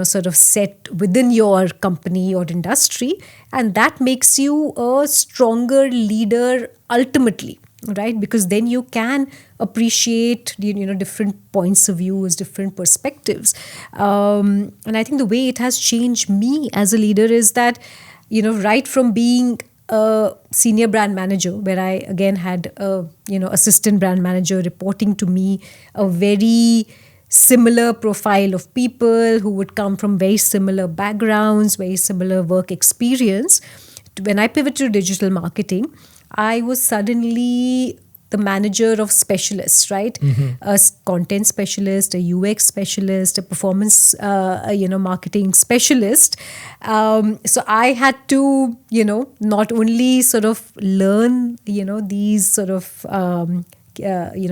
sort of set within your company or industry, and that makes you a stronger leader ultimately, right? Because then you can appreciate different points of views, different perspectives. And I think the way it has changed me as a leader is that right from being a senior brand manager, where I again had a assistant brand manager reporting to me, a very similar profile of people who would come from very similar backgrounds, very similar work experience. When I pivoted to digital marketing, I was suddenly the manager of specialists, right? A content specialist, a UX specialist, a performance, marketing specialist. So I had to, not only sort of learn, these sort of,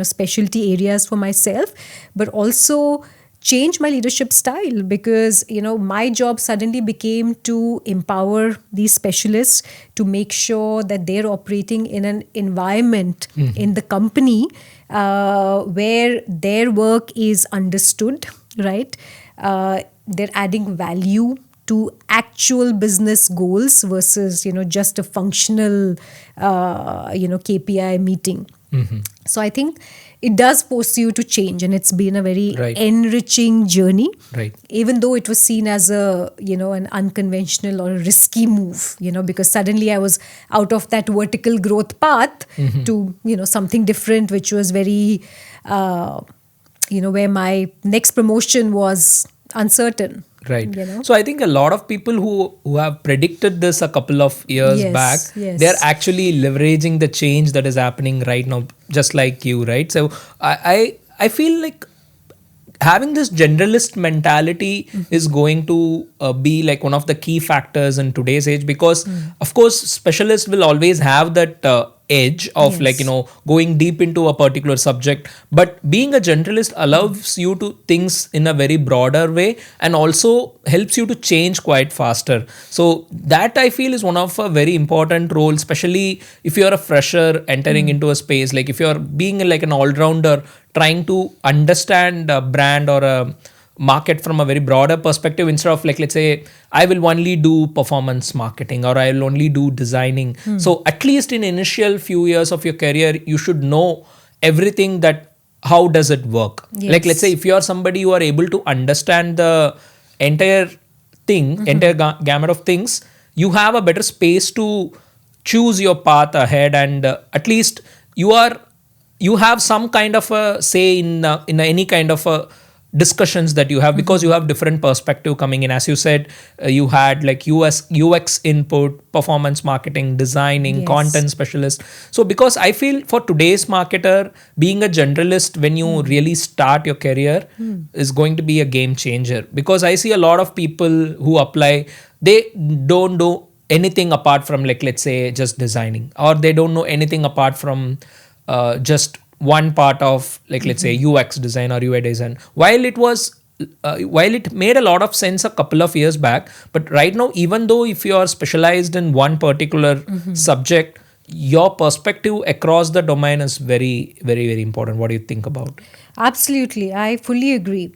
specialty areas for myself, but also change my leadership style, because my job suddenly became to empower these specialists to make sure that they're operating in an environment in the company where their work is understood, right? They're adding value to actual business goals versus just a functional KPI meeting. So I think it does force you to change, and it's been a very enriching journey, even though it was seen as a an unconventional or a risky move, because suddenly I was out of that vertical growth path to something different, which was very where my next promotion was uncertain. So I think a lot of people who have predicted this a couple of years back, they're actually leveraging the change that is happening right now, just like you, right? So I feel like having this generalist mentality is going to be like one of the key factors in today's age, because of course specialists will always have that edge of going deep into a particular subject, but being a generalist allows you to things in a very broader way, and also helps you to change quite faster. So that I feel is one of a very important role, especially if you're a fresher entering into a space, like if you're being like an all-rounder trying to understand a brand or a market from a very broader perspective, instead of like, let's say I will only do performance marketing or I will only do designing. So at least in initial few years of your career, you should know everything, that how does it work. Like let's say if you are somebody who are able to understand the entire thing, entire gamut of things, you have a better space to choose your path ahead, and at least you have some kind of a say in any kind of a discussions that you have, because you have different perspective coming in. As you said, you had like UX input, performance marketing, designing, Yes. content specialist. So because I feel for today's marketer, being a generalist when you really start your career is going to be a game changer, because I see a lot of people who apply, they don't do anything apart from, like, let's say just designing, or they don't know anything apart from just one part of, like, let's say UX design or UI design. While it made a lot of sense a couple of years back, but right now, even though if you are specialized in one particular subject, your perspective across the domain is very, very, very important. What do you think about it? Absolutely. I fully agree.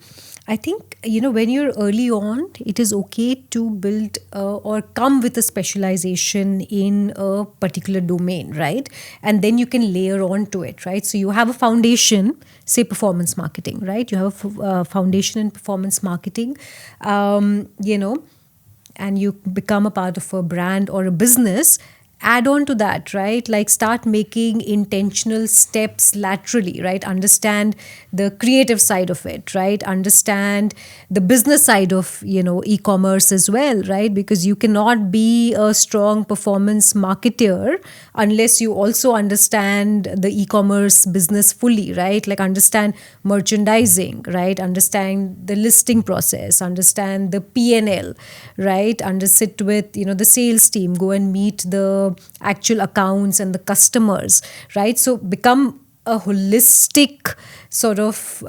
I think, when you're early on, it is okay to build or come with a specialization in a particular domain, right? And then you can layer on to it, right? So you have a foundation, say performance marketing, right? You have a foundation in performance marketing, and you become a part of a brand or a business. Add on to that, right? Like start making intentional steps laterally, right? Understand the creative side of it, right? Understand the business side of, e-commerce as well, right? Because you cannot be a strong performance marketer unless you also understand the e-commerce business fully, right? Like understand merchandising, right? Understand the listing process, understand the P&L, right? Sit with, the sales team, go and meet the actual accounts and the customers, right? So become a holistic sort of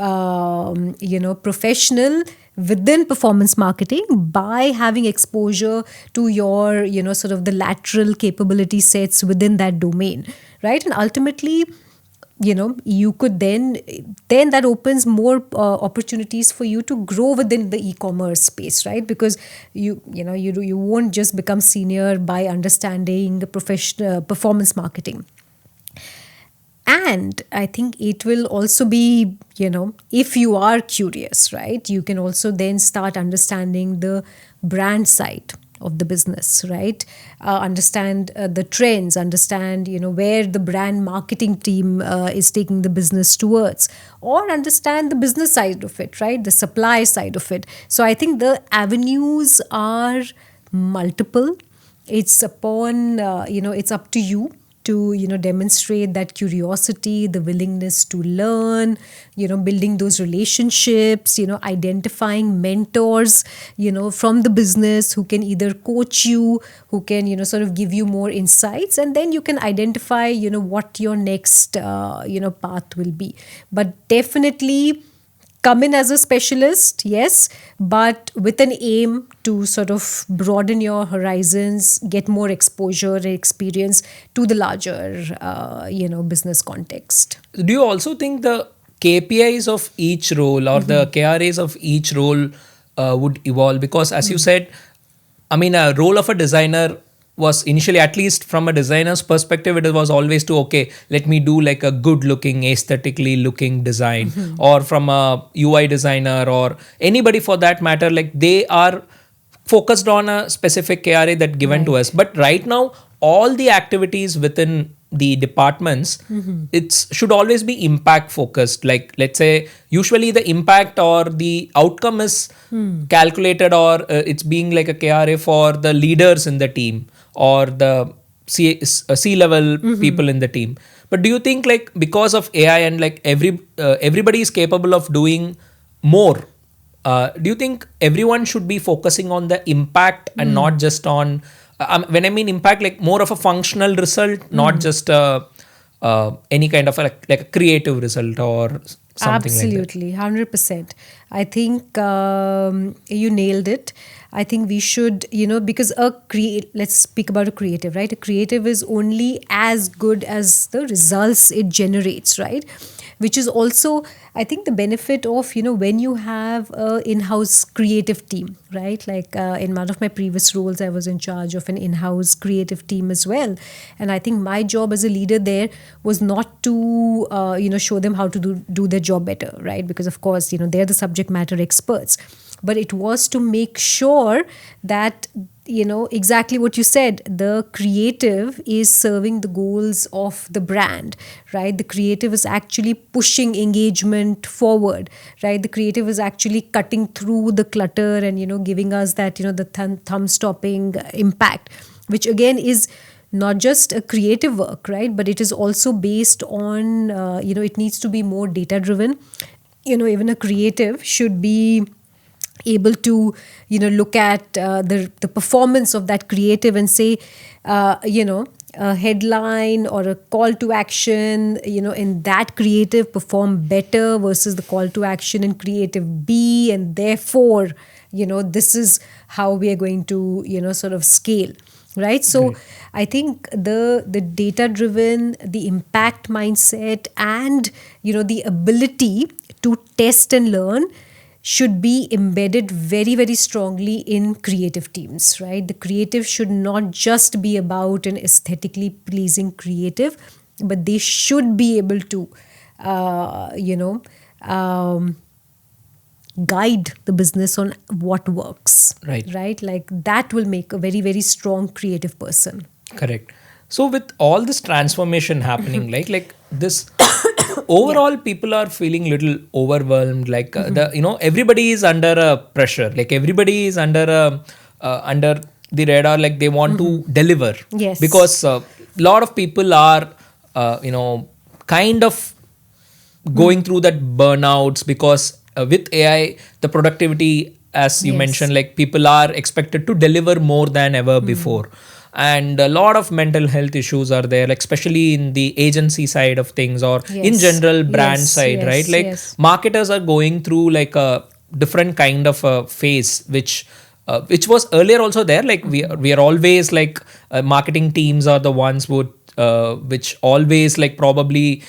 professional within performance marketing by having exposure to your, sort of the lateral capability sets within that domain, right? And ultimately, you could then that opens more opportunities for you to grow within the e-commerce space, right? Because you won't just become senior by understanding the professional performance marketing. And I think it will also be, if you are curious, right, you can also then start understanding the brand side of the business, right? Understand the trends, understand, where the brand marketing team is taking the business towards, or understand the business side of it, right? The supply side of it. So I think the avenues are multiple. It's upon, it's up to you to demonstrate that curiosity, the willingness to learn, building those relationships, identifying mentors, from the business who can either coach you, who can sort of give you more insights, and then you can identify what your next path will be. But definitely come in as a specialist, yes, but with an aim to sort of broaden your horizons, get more exposure and experience to the larger, business context. Do you also think the KPIs of each role or the KRAs of each role would evolve? Because as you said, I mean, a role of a designer was initially, at least from a designer's perspective, it was always to, okay, let me do like a good looking, aesthetically looking design. Or from a UI designer or anybody for that matter, like they are focused on a specific KRA that given to Right. us. But right now, all the activities within the departments, it's should always be impact focused. Like, let's say usually the impact or the outcome is calculated, or it's being like a KRA for the leaders in the team or the C level people in the team. But do you think, like, because of AI and like everybody is capable of doing more, do you think everyone should be focusing on the impact and not just on when I mean impact, like more of a functional result, not just any kind of like a creative result or something like that? Absolutely, 100%. I think you nailed it. I think we should, because let's speak about a creative, right? A creative is only as good as the results it generates, right? Which is also, I think, the benefit of, when you have a in-house creative team, right? Like in one of my previous roles, I was in charge of an in-house creative team as well. And I think my job as a leader there was not to, show them how to do their job better, right? Because of course, they're the subject matter experts. But it was to make sure that exactly what you said. The creative is serving the goals of the brand, right? The creative is actually pushing engagement forward, right? The creative is actually cutting through the clutter and giving us that the thumb stopping impact, which again is not just a creative work, right? But it is also based on it needs to be more data driven. Even a creative should be able to look at the performance of that creative and say a headline or a call to action in that creative perform better versus the call to action in creative B, and therefore this is how we are going to sort of scale, right? So Great. I think the data driven, the impact mindset, and the ability to test and learn should be embedded very, very strongly in creative teams, right? The creative should not just be about an aesthetically pleasing creative, but they should be able to um, guide the business on what works, Right. right? Like that will make a very, very strong creative person. Correct. So with all this transformation happening, like this, overall people are feeling little overwhelmed. Like everybody is under a pressure. Like everybody is under the radar. Like they want to deliver. Yes. Because a lot of people are kind of going through that burnouts, because with AI the productivity, as you Yes. mentioned, like people are expected to deliver more than ever before, and a lot of mental health issues are there, like especially in the agency side of things, or in Yes. general brand Yes. side, right? Yes. Like Yes. marketers are going through like a different kind of a phase, which was earlier also there. Like we are always like marketing teams are the ones who which always like probably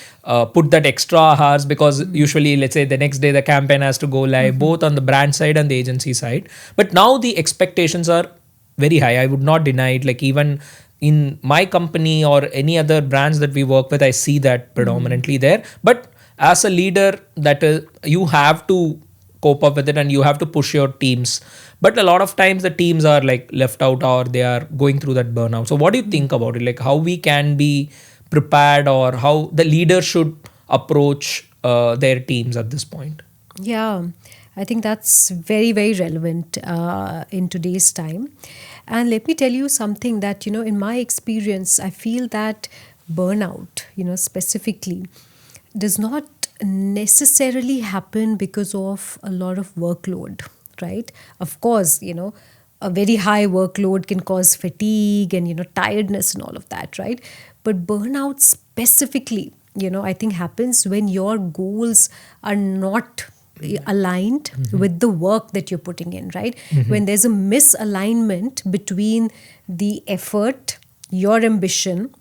put that extra hours, because usually let's say the next day the campaign has to go live, both on the brand side and the agency side. But now the expectations are very high. I would not deny it. Like even in my company or any other brands that we work with, I see that predominantly there. But as a leader, that you have to cope up with it and you have to push your teams. But a lot of times the teams are like left out, or they are going through that burnout. So what do you think about it? Like how we can be prepared, or how the leader should approach their teams at this point? Yeah, I think that's very, very relevant in today's time. And let me tell you something that, in my experience, I feel that burnout, specifically, does not necessarily happen because of a lot of workload, right? Of course, a very high workload can cause fatigue and, tiredness and all of that, right? But burnout specifically, I think happens when your goals are not aligned with the work that you're putting in, right? When there's a misalignment between the effort, your ambition,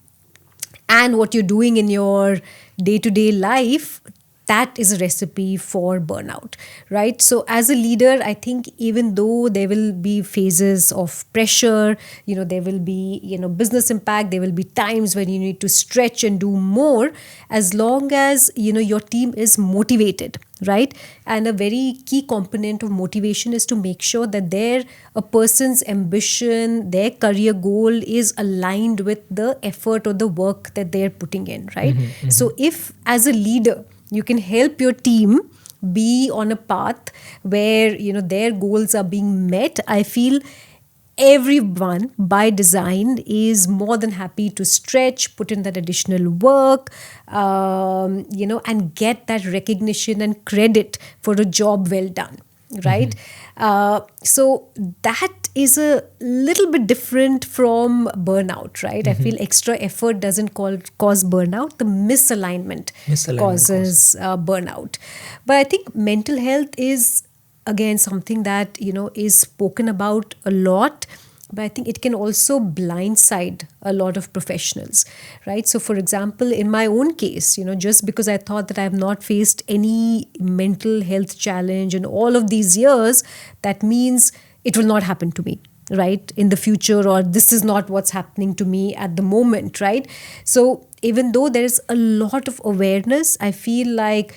and what you're doing in your day-to-day life, that is a recipe for burnout, right? So as a leader, I think even though there will be phases of pressure, there will be business impact, there will be times when you need to stretch and do more, as long as your team is motivated, right? And a very key component of motivation is to make sure that a person's ambition, their career goal is aligned with the effort or the work that they're putting in, right? So if as a leader you can help your team be on a path where their goals are being met, I feel everyone by design is more than happy to stretch, put in that additional work, and get that recognition and credit for a job well done, right? So that is a little bit different from burnout, right? I feel extra effort doesn't cause burnout. The misalignment causes burnout. But I think mental health is again something that is spoken about a lot, but I think it can also blindside a lot of professionals, right? So for example, in my own case, just because I thought that I have not faced any mental health challenge in all of these years, that means it will not happen to me, right, in the future, or this is not what's happening to me at the moment, right? So even though there is a lot of awareness, I feel like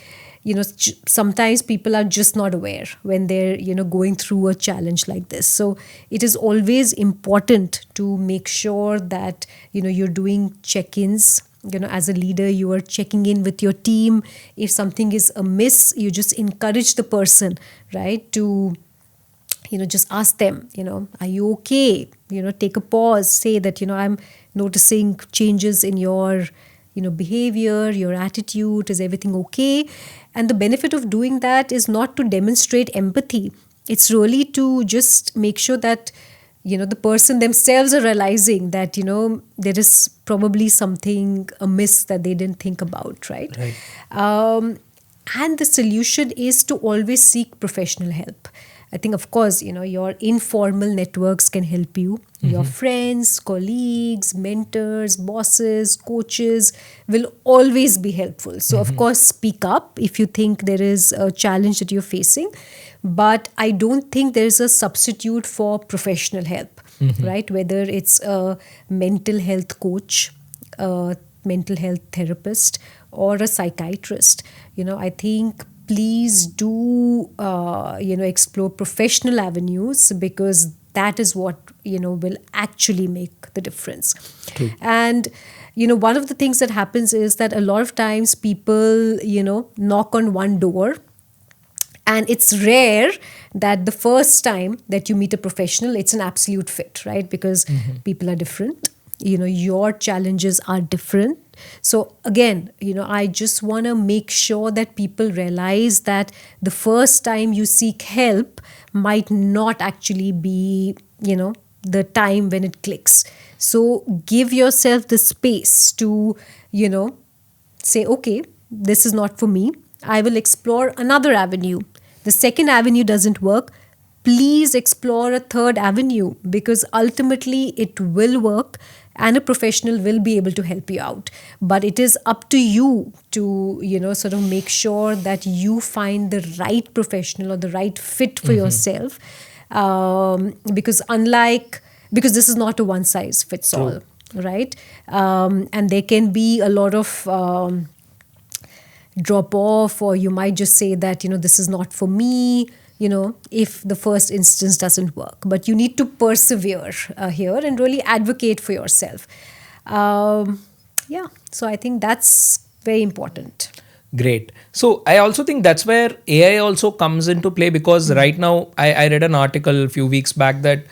sometimes people are just not aware when they're, going through a challenge like this. So it is always important to make sure that, you're doing check-ins. As a leader, you are checking in with your team. If something is amiss, you just encourage the person, right, to just ask them, are you okay? Take a pause, say that, I'm noticing changes in your, behavior, your attitude, is everything okay? And the benefit of doing that is not to demonstrate empathy. It's really to just make sure that, the person themselves are realizing that, there is probably something amiss that they didn't think about, right? Right. And the solution is to always seek professional help. I think, of course, your informal networks can help you. Your friends, colleagues, mentors, bosses, coaches will always be helpful. So, of course, speak up if you think there is a challenge that you're facing. But I don't think there is a substitute for professional help, right? Whether it's a mental health coach, a mental health therapist, or a psychiatrist. I think please do, explore professional avenues, because that is what, will actually make the difference. True. And, one of the things that happens is that a lot of times people, knock on one door, and it's rare that the first time that you meet a professional, it's an absolute fit, right? Because people are different. Your challenges are different. So again, I just want to make sure that people realize that the first time you seek help might not actually be, the time when it clicks. So give yourself the space to, say, okay, this is not for me. I will explore another avenue. The second avenue doesn't work. Please explore a third avenue, because ultimately it will work and a professional will be able to help you out. But it is up to you to, sort of make sure that you find the right professional or the right fit for yourself. Because this is not a one size fits all, right? And there can be a lot of drop off, or you might just say that, this is not for me, if the first instance doesn't work. But you need to persevere here and really advocate for yourself. So I think that's very important. Great. So I also think that's where AI also comes into play, because right now I read an article a few weeks back that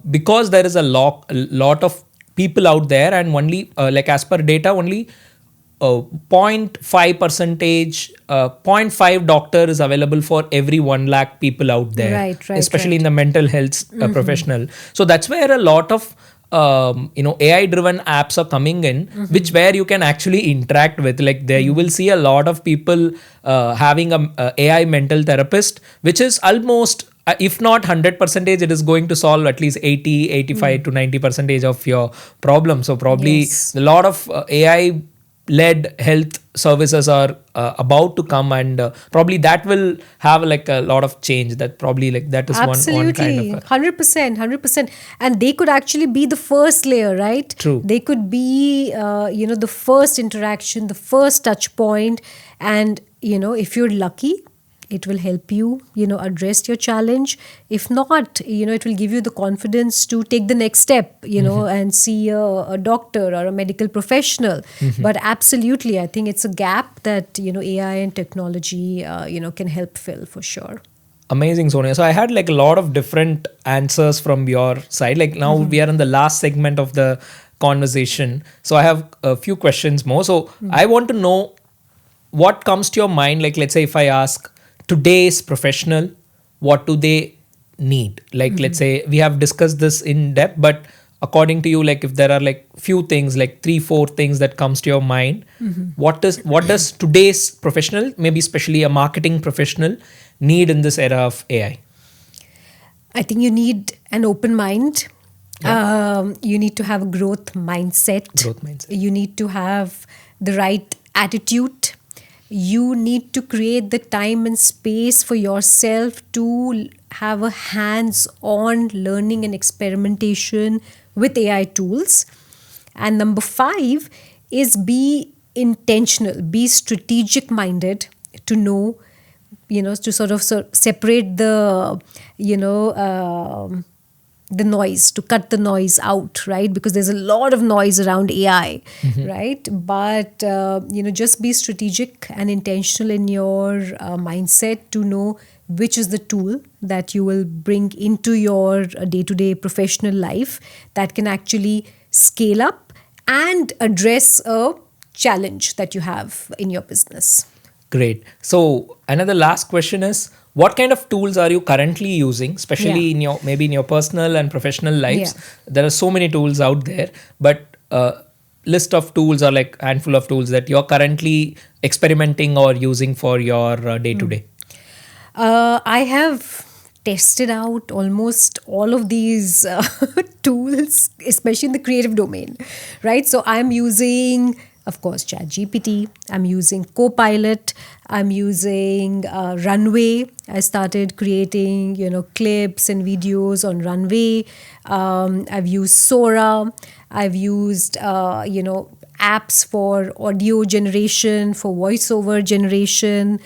because there is a lot of people out there, and only like as per data, only 0.5 percentage, 0.5 doctor is available for every 1 lakh people out there, Right, especially in the mental health professional. So that's where a lot of AI driven apps are coming in, which where you can actually interact with, like there you will see a lot of people having a AI mental therapist, which is almost if not 100%, it is going to solve at least 80, 85 to 90% of your problem. So probably a lot of AI led health services are about to come, and probably that will have like a lot of change. That probably like that is one kind of 100%. And they could actually be the first layer, right? True. They could be the first interaction, the first touch point. And if you're lucky, it will help you, address your challenge. If not, it will give you the confidence to take the next step, and see a doctor or a medical professional. But absolutely, I think it's a gap that, AI and technology, can help fill for sure. Amazing, Sonia. So I had like a lot of different answers from your side. Like now we are in the last segment of the conversation. So I have a few questions more. So I want to know what comes to your mind. Like, let's say if I ask today's professional, what do they need? Like, let's say we have discussed this in depth, but according to you, like if there are like few things, like 3-4 things that comes to your mind, what does today's professional, maybe especially a marketing professional, need in this era of AI? I think you need an open mind. You need to have a growth mindset. You need to have the right attitude. You need to create the time and space for yourself to have a hands-on learning and experimentation with AI tools. And number 5 is be intentional, be strategic minded to know, to sort of separate the, the noise, to cut the noise out, right? Because there's a lot of noise around AI, right? But, just be strategic and intentional in your mindset to know which is the tool that you will bring into your day-to-day professional life that can actually scale up and address a challenge that you have in your business. Great. So another last question is, what kind of tools are you currently using, especially in your maybe in your personal and professional lives? There are so many tools out there, but list of tools or like handful of tools that you're currently experimenting or using for your day to day. I have tested out almost all of these tools, especially in the creative domain, right? So I'm using, of course, ChatGPT. I'm using Copilot. I'm using Runway. I started creating, clips and videos on Runway. I've used Sora. I've used, apps for audio generation, for voiceover generation.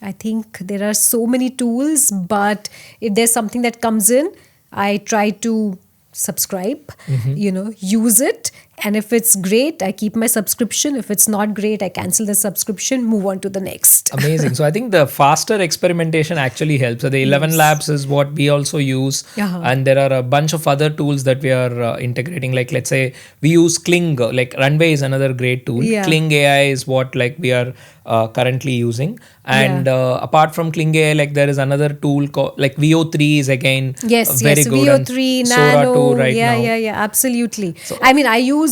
I think there are so many tools, but if there's something that comes in, I try to subscribe, use it. And if it's great, I keep my subscription. If it's not great, I cancel the subscription, move on to the next. Amazing. So I think the faster experimentation actually helps. So the 11 Labs is what we also use. And there are a bunch of other tools that we are integrating. Like, let's say we use Kling, like Runway is another great tool. Kling AI is what like we are currently using. And apart from Kling AI, like there is another tool called like VO3 is again very good. VO3, Nano, Sora too right now. Yeah, absolutely. So, I mean, I use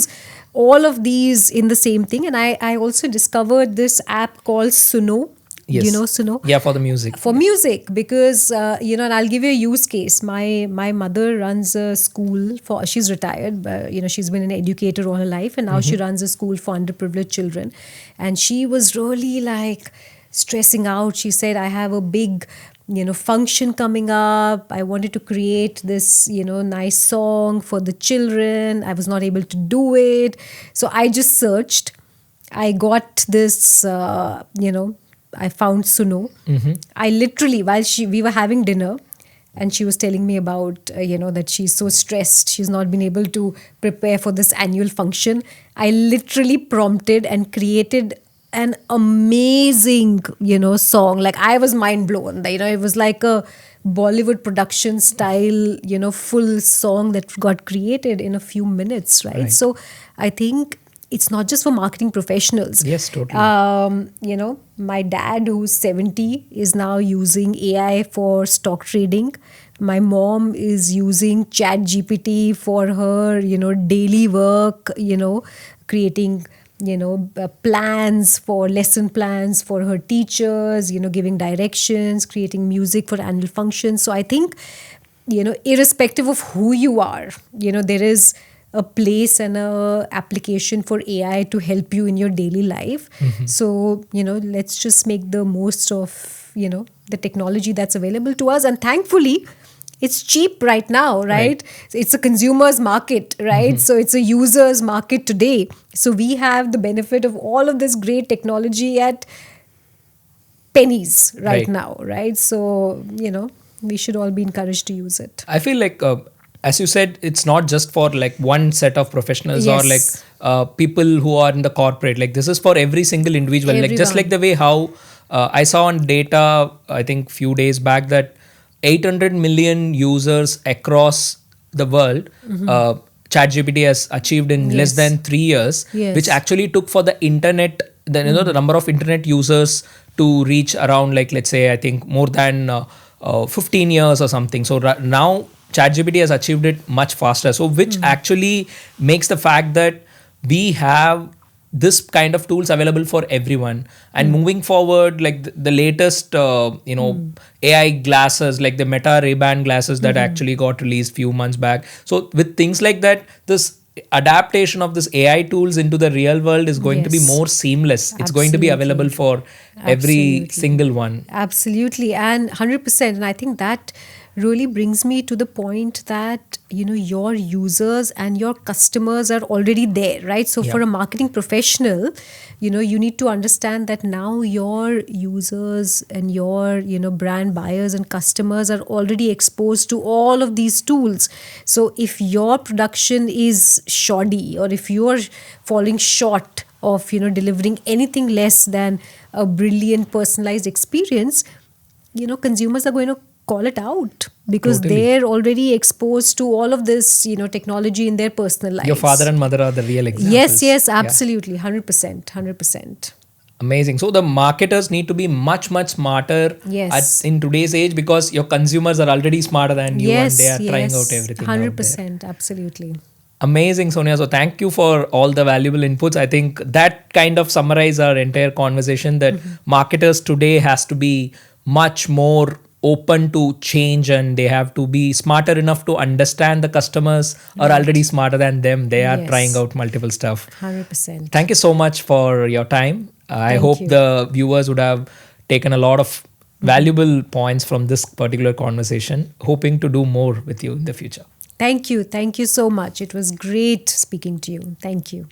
all of these in the same thing, and I also discovered this app called Suno. Yes. You know Suno? Yeah, for the music. For music, because, and I'll give you a use case. My mother runs a school for, she's retired, but, she's been an educator all her life, and now she runs a school for underprivileged children. And she was really like stressing out. She said, I have a big, function coming up. I wanted to create this, nice song for the children. I was not able to do it. So I just searched. I got this, I found Suno. I literally, while we were having dinner, and she was telling me about, that she's so stressed. She's not been able to prepare for this annual function. I literally prompted and created an amazing, song. Like, I was mind blown. It was like a Bollywood production style, full song that got created in a few minutes, right? So I think it's not just for marketing professionals. Yes, totally. My dad, who's 70, is now using AI for stock trading. My mom is using ChatGPT for her, daily work, creating, plans for lesson plans for her teachers, giving directions, creating music for annual functions. So I think, irrespective of who you are, there is a place and a application for AI to help you in your daily life. So, let's just make the most of, the technology that's available to us. And thankfully, it's cheap right now, right? It's a consumer's market, right? So it's a user's market today. So we have the benefit of all of this great technology at pennies right now, right? So, we should all be encouraged to use it. I feel like as you said, it's not just for like one set of professionals or like people who are in the corporate. Like this is for every single individual. Like just like the way how I saw on data, I think few days back that 800 million users across the world, ChatGPT has achieved in less than 3 years, which actually took for the internet, the number of internet users to reach around like, let's say, I think more than 15 years or something. So now ChatGPT has achieved it much faster. So which actually makes the fact that we have this kind of tools available for everyone. And moving forward, like the latest, AI glasses, like the Meta Ray-Ban glasses that actually got released few months back. So with things like that, this adaptation of this AI tools into the real world is going to be more seamless. It's going to be available for every single one. Absolutely. And 100%. And I think that really brings me to the point that, your users and your customers are already there, right? So Yeah. for a marketing professional, you need to understand that now your users and your, brand buyers and customers are already exposed to all of these tools. So if your production is shoddy, or if you're falling short of, delivering anything less than a brilliant personalized experience, consumers are going to call it out, because Totally. they're already exposed to all of this, technology in their personal lives. Your father and mother are the real Yes, examples. yes, Yeah. absolutely. 100%. 100%. Amazing. So the marketers need to be much, much smarter Yes. in today's age, because your consumers are already smarter than you and they Yes, are trying out yes. everything out there. 100%. Absolutely. Amazing, Sonia. So thank you for all the valuable inputs. I think that kind of summarize our entire conversation, that marketers today has to be much more open to change, and they have to be smarter enough to understand the customers are Right. already smarter than them. They are trying Yes. out multiple stuff. 100%. Thank you so much for your time. I Thank hope you. the viewers would have taken a lot of valuable points from this particular conversation. Hoping to do more with you in the future. Thank you. Thank you so much. It was great speaking to you. Thank you.